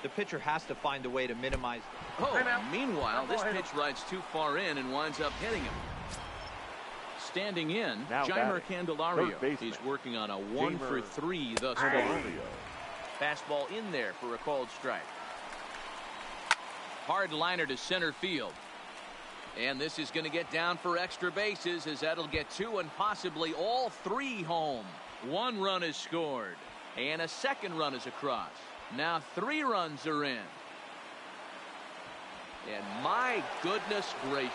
The pitcher has to find a way to minimize. Meanwhile, this pitch rides too far in and winds up hitting him. Standing in, Jeimer Candelario. He's working on a 1 for 3 thus far. Fastball in there for a called strike. Hard liner to center field. And this is going to get down for extra bases, as that'll get 2 and possibly all 3 home. 1 run is scored, and a 2nd run is across. Now 3 runs are in. And my goodness gracious,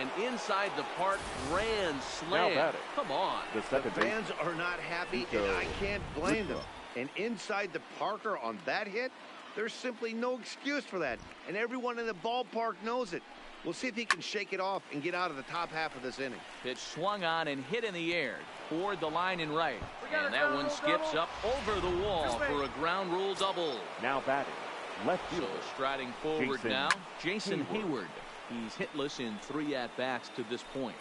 an inside the park grand slam. Come on. The fans are not happy, and I can't blame them. And inside the Parker on that hit, there's simply no excuse for that. And everyone in the ballpark knows it. We'll see if he can shake it off and get out of the top half of this inning. Pitch swung on and hit in the air toward the line and right. And that one skips up over the wall for a ground rule double. Now batting, left fielder. So striding forward now, Jason Hayward. He's hitless in 3 at-bats to this point.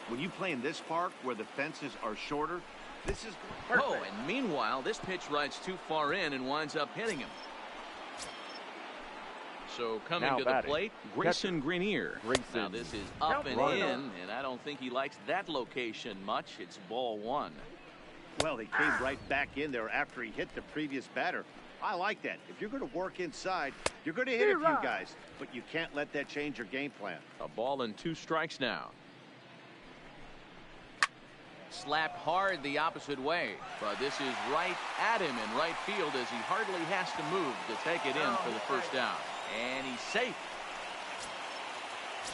When you play in this park where the fences are shorter, this is perfect. Oh, and meanwhile, this pitch rides too far in and winds up hitting him. So coming now to batting, the plate, Grayson Greenier. Now this is up and in, and I don't think he likes that location much. It's ball 1. Well, he came right back in there after he hit the previous batter. I like that. If you're going to work inside, you're going to hit a few guys, but you can't let that change your game plan. A ball and 2 strikes now. Slapped hard the opposite way, but this is right at him in right field as he hardly has to move to take it in for the first down. And he's safe.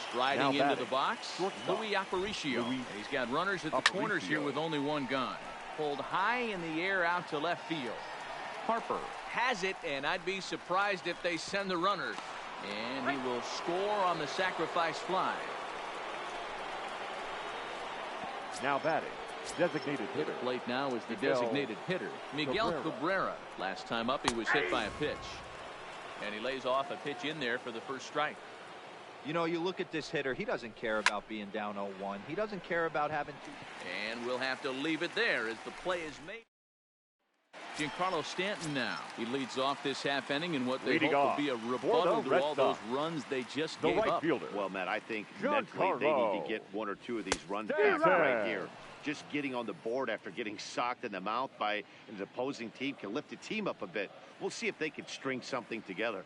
Striding into the box, Louis Aparicio. And he's got runners at the corners here with only 1 gun. Pulled high in the air out to left field. Harper has it, and I'd be surprised if they send the runner. And he will score on the sacrifice fly. Now batting, designated hitter. Plate now is the designated hitter, Miguel Cabrera. Last time up, he was hit by a pitch. And he lays off a pitch in there for the first strike. You know, you look at this hitter, he doesn't care about being down 0-1. He doesn't care about having to. And we'll have to leave it there as the play is made. Giancarlo Stanton now. He leads off this half inning in what they hope will be a rebuttal to all those runs they just gave up. Well, Matt, I think mentally they need to get 1 or 2 of these runs back right here. Just getting on the board after getting socked in the mouth by an opposing team can lift the team up a bit. We'll see if they can string something together.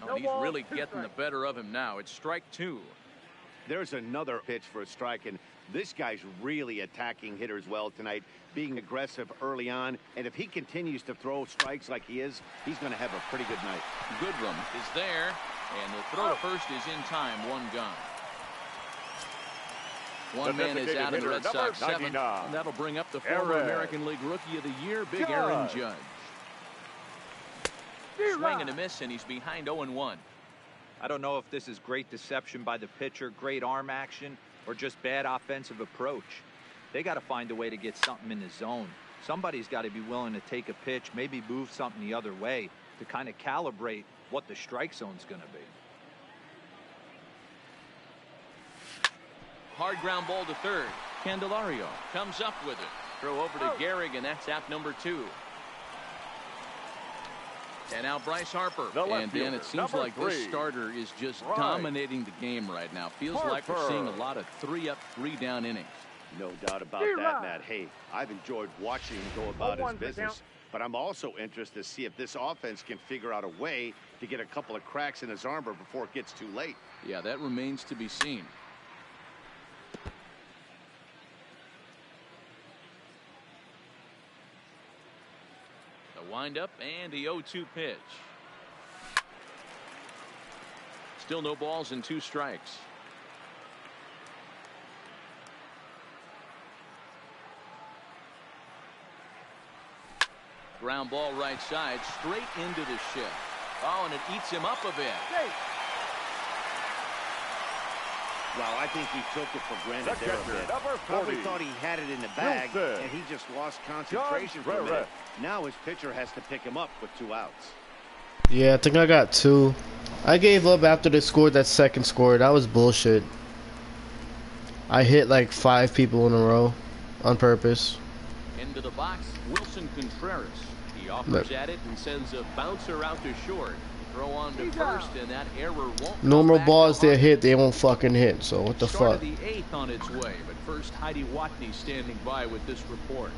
Oh, he's really getting the better of him now. It's strike 2. There's another pitch for a strike, and this guy's really attacking hitters well tonight, being aggressive early on. And if he continues to throw strikes like he is, he's going to have a pretty good night. Goodrum is there, and the throw to first is in time. 1 gun. One man is out in the Red Sox 7th, and that'll bring up the former American League Rookie of the Year, Big Aaron Judge. Swing and a miss, and he's behind 0-1. I don't know if this is great deception by the pitcher, great arm action, or just bad offensive approach. They got to find a way to get something in the zone. Somebody's got to be willing to take a pitch, maybe move something the other way to kind of calibrate what the strike zone's going to be. Hard ground ball to third. Candelario comes up with it. Throw over to Gehrig, and that's out number 2. And now Bryce Harper. And then it seems like this starter is just dominating the game right now. Feels like we're seeing a lot of 3-up, 3-down innings. No doubt about that, Matt. Hey, I've enjoyed watching him go about his business, but I'm also interested to see if this offense can figure out a way to get a couple of cracks in his armor before it gets too late. Yeah, that remains to be seen. Wind up and the 0-2 pitch. Still no balls and 2 strikes. Ground ball right side, straight into the shift. Oh, and it eats him up a bit. Well, I think he took it for granted there a bit. Probably thought he had it in the bag, and he just lost concentration for a minute. Now his pitcher has to pick him up with 2 outs. Yeah, I think I got 2. I gave up after they scored that second score. That was bullshit. I hit like 5 people in a row on purpose. Into the box, Wilson Contreras. He offers at it and sends a bouncer out to short. Throw on to first, and that error won't. Normal balls they hit, they won't fucking hit. So what the fuck? The 8th on its way, but first Heidi Watney standing by with this report.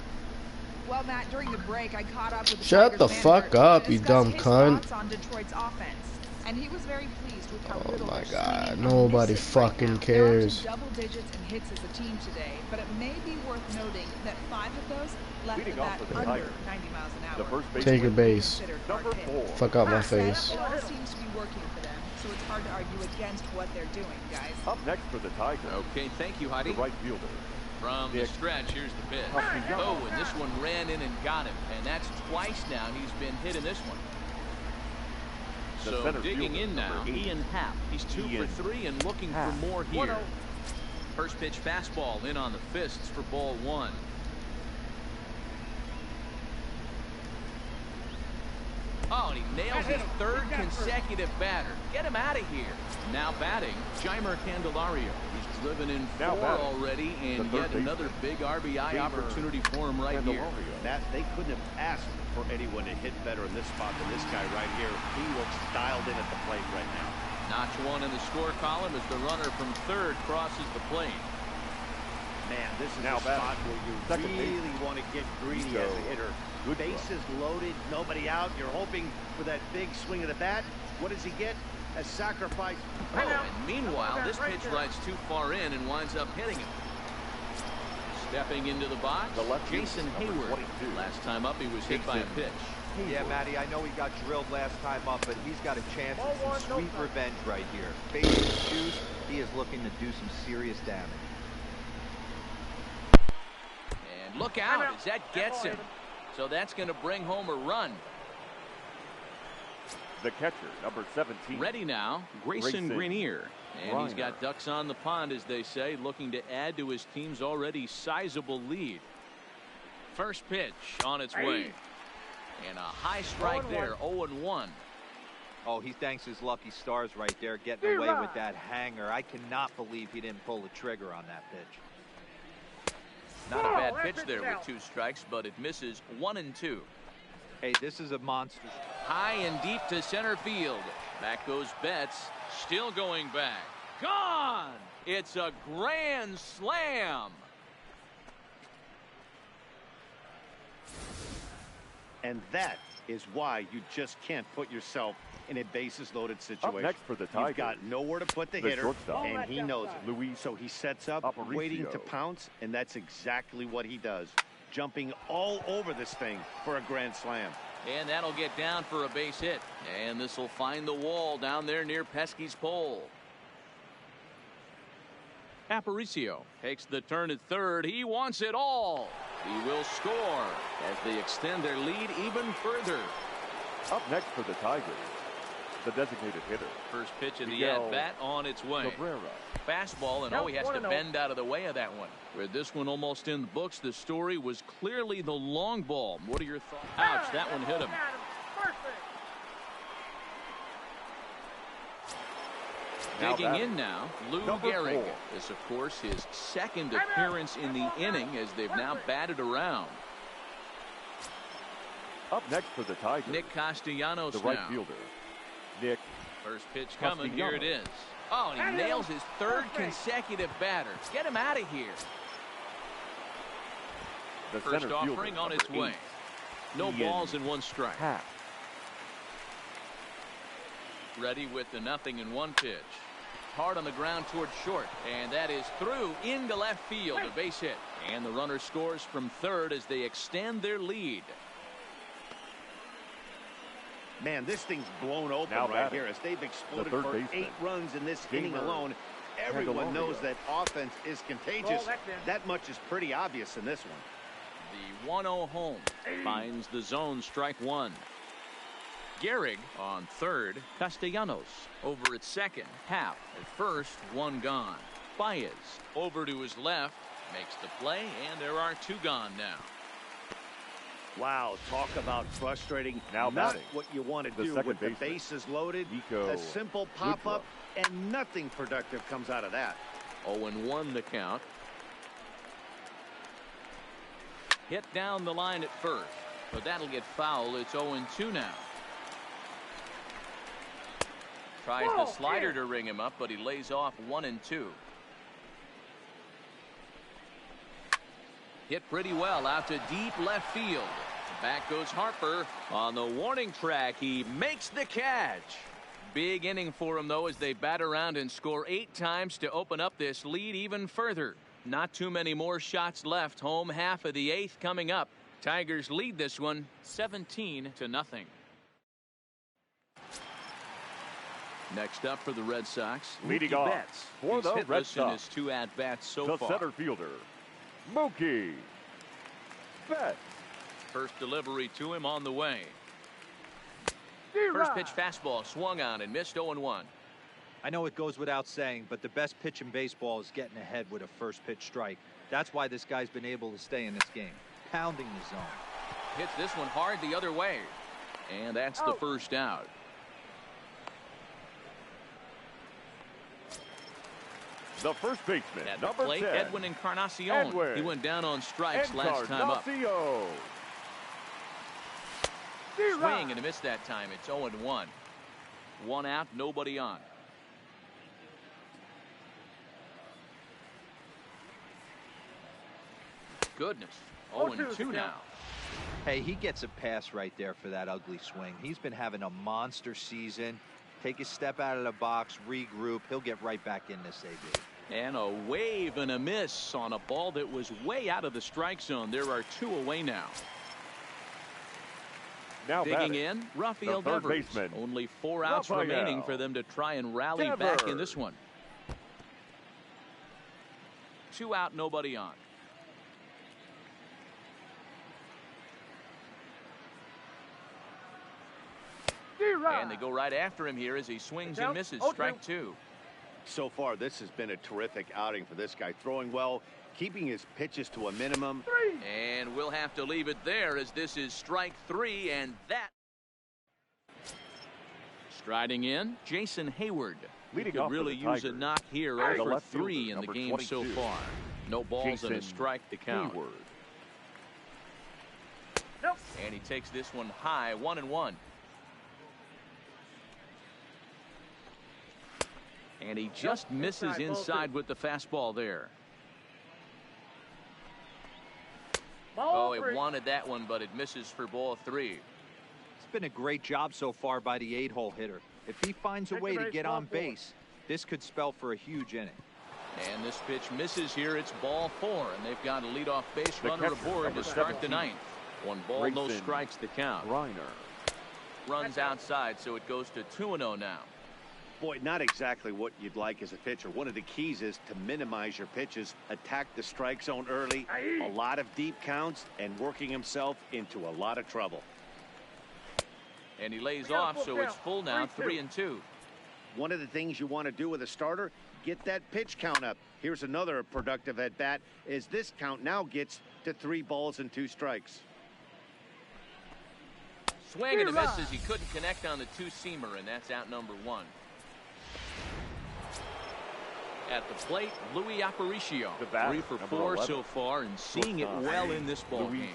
Well, Matt, during the break, I caught up with the Shut the Tigers fuck manager up, to you discuss dumb his cunt. thoughts on Detroit's offense. And he was very pleased with how little Oh my they're swinging god, and nobody missing right fucking now. They're up cares. to double digits in hits as a team today, but it may be worth noting that 5 of those left the bat under 90 miles an hour. The first Take your base. Number 4. Fuck out my face. It all seems to be working for them, so it's hard to argue against what they're doing, guys. Up next for the Tigers. Okay, thank you, Heidi. The right fielder. From the stretch, here's the pitch. Oh, and this one ran in and got him. And that's twice now he's been hit in this one. So digging in now, Ian Happ. He's 2 for 3 and looking for more here. First pitch fastball in on the fists for ball 1. Oh, and he nails his 3rd consecutive batter. Get him out of here. Now batting, Jeimer Candelario. He's driven in 4 already, and yet another big RBI opportunity for him right here. Matt, they couldn't have asked for anyone to hit better in this spot than this guy right here. He looks dialed in at the plate right now. Notch 1 in the score column as the runner from 3rd crosses the plate. Man, this is a spot where you really want to get greedy as a hitter. Bases loaded, nobody out. You're hoping for that big swing of the bat. What does he get? A sacrifice. Oh, and meanwhile, this pitch rides too far in and winds up hitting him. Stepping into the box, Jason Hayward. Last time up, he was hit by a pitch. Yeah, Matty, I know he got drilled last time up, but he's got a chance at some sweet revenge right here. Facing his shoes, he is looking to do some serious damage. And look out as that gets him. So that's going to bring home a run. The catcher, number 17. Ready now, Grayson Greenier. And he's got ducks on the pond, as they say, looking to add to his team's already sizable lead. First pitch on its way. And a high strike there, 0-1. Oh, he thanks his lucky stars right there, getting away with that hanger. I cannot believe he didn't pull the trigger on that pitch. Not a bad pitch there with 2 strikes, but it misses 1-2. Hey, this is a monster. High and deep to center field. Back goes Betts. Still going back. Gone! It's a grand slam. And that is why you just can't put yourself in a bases loaded situation. Up next for the Tigers. You've got nowhere to put the hitter, shortstop. and he knows it. So he sets up, waiting to pounce, and that's exactly what he does. Jumping all over this thing for a grand slam. And that'll get down for a base hit. And this will find the wall down there near Pesky's pole. Aparicio takes the turn at 3rd. He wants it all. He will score as they extend their lead even further. Up next for the Tigers, the designated hitter. First pitch of the at-bat on its way. Cabrera. Fastball, and he has to bend out of the way of that one. With this one almost in the books, the story was clearly the long ball. What are your thoughts? Ouch, that one hit him. Digging in now, Lou Gehrig. This, of course, his 2nd appearance in the inning as they've now batted around. Up next for the Tigers, Nick Castellanos the right now. fielder. Nick. First pitch coming. Here it is. Oh, and he nails his 3rd consecutive batter. Get him out of here. The first offering on its way. No balls and 1 strike. Ready with the 0-1 pitch. Hard on the ground towards short, and that is through into left field. A base hit, and the runner scores from 3rd as they extend their lead. Man, this thing's blown open right here as they've exploded for 8 runs in this inning alone. Everyone knows that offense is contagious. That much is pretty obvious in this one. The 1-0 home finds the zone, strike 1. Gehrig on 3rd. Castellanos over at 2nd. Happ at 1st. 1 gone. Baez over to his left. Makes the play, and there are 2 gone now. Wow, talk about frustrating. Now not what you want to do with the bases loaded. A simple pop-up, and nothing productive comes out of that. 0-1 the count. Hit down the line at 1st, but that'll get foul. It's 0-2 now. Tries the slider to ring him up, but he lays off 1-2. Hit pretty well out to deep left field. Back goes Harper on the warning track. He makes the catch. Big inning for him, though, as they bat around and score 8 times to open up this lead even further. Not too many more shots left. Home half of the 8th coming up. Tigers lead this one 17-0. Next up for the Red Sox, leading Mookie off Betts. for He's the hitless Red Sox in his 2 at-bats so far. The center fielder, Mookie Betts. First delivery to him on the way. First pitch fastball swung on and missed 0-1. I know it goes without saying, but the best pitch in baseball is getting ahead with a first pitch strike. That's why this guy's been able to stay in this game, pounding the zone. Hits this one hard the other way, and that's the first out. The first baseman, At the number plate, 10, Edwin Encarnacion. Edwin He went down on strikes last time up. Swing and a miss that time. It's 0-1. 1 out, nobody on. Goodness. 0-2 now. Hey, he gets a pass right there for that ugly swing. He's been having a monster season. Take a step out of the box, regroup. He'll get right back in this AB. And a wave and a miss on a ball that was way out of the strike zone. There are 2 away now. Now digging in, Rafael Devers. Baseman, only 4 outs remaining for them to try and rally back in this one. 2 out, nobody on. And they go right after him here as he swings and misses. Strike 2. So far, this has been a terrific outing for this guy. Throwing well, keeping his pitches to a minimum. And we'll have to leave it there as this is strike 3, and that. Striding in, Jason Hayward. He could really use a knock here. 0-for-3 in the game 22. So far. No balls and a strike to count. Hayward. And he takes this one high, 1-1. And he just misses inside with the fastball there. Oh, it wanted that one, but it misses for ball 3. It's been a great job so far by the 8-hole hitter. If he finds a way to get on base, this could spell for a huge inning. And this pitch misses here. It's ball 4, and they've got a leadoff base runner aboard to start the 9th. 1 ball, no strikes to count. Runs outside, so it goes to 2-0 now. Boy, not exactly what you'd like as a pitcher. One of the keys is to minimize your pitches, attack the strike zone early, a lot of deep counts, and working himself into a lot of trouble. And he lays off, so it's full now, 3-2. One of the things you want to do with a starter, get that pitch count up. Here's another productive at bat, as this count now gets to 3 balls and 2 strikes. Swing and a miss as he couldn't connect on the 2-seamer, and that's out number 1. At the plate, Louis Aparicio. 3 for 4 so far, and seeing it well in this ball game.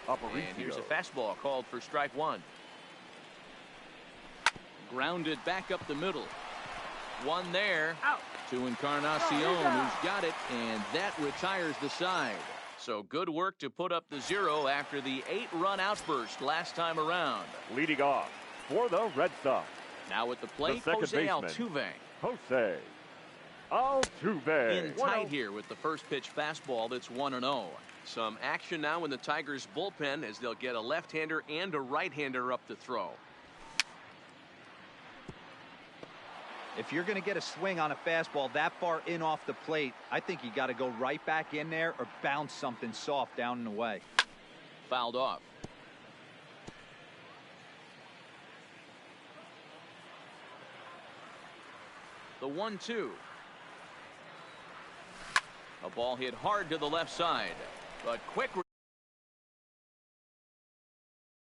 And here's a fastball called for strike 1. Grounded back up the middle. 1 there. To Encarnacion, who's got it, and that retires the side. So good work to put up the 0 after the 8-run outburst last time around. Leading off for the Red Sox. Now at the plate, Jose Altuve. Jose Altuve. In tight here with the first pitch fastball that's 1-0. Some action now in the Tigers bullpen as they'll get a left-hander and a right-hander up to throw. If you're going to get a swing on a fastball that far in off the plate, I think you got to go right back in there or bounce something soft down and away. Fouled off. The 1-2. A ball hit hard to the left side, but quick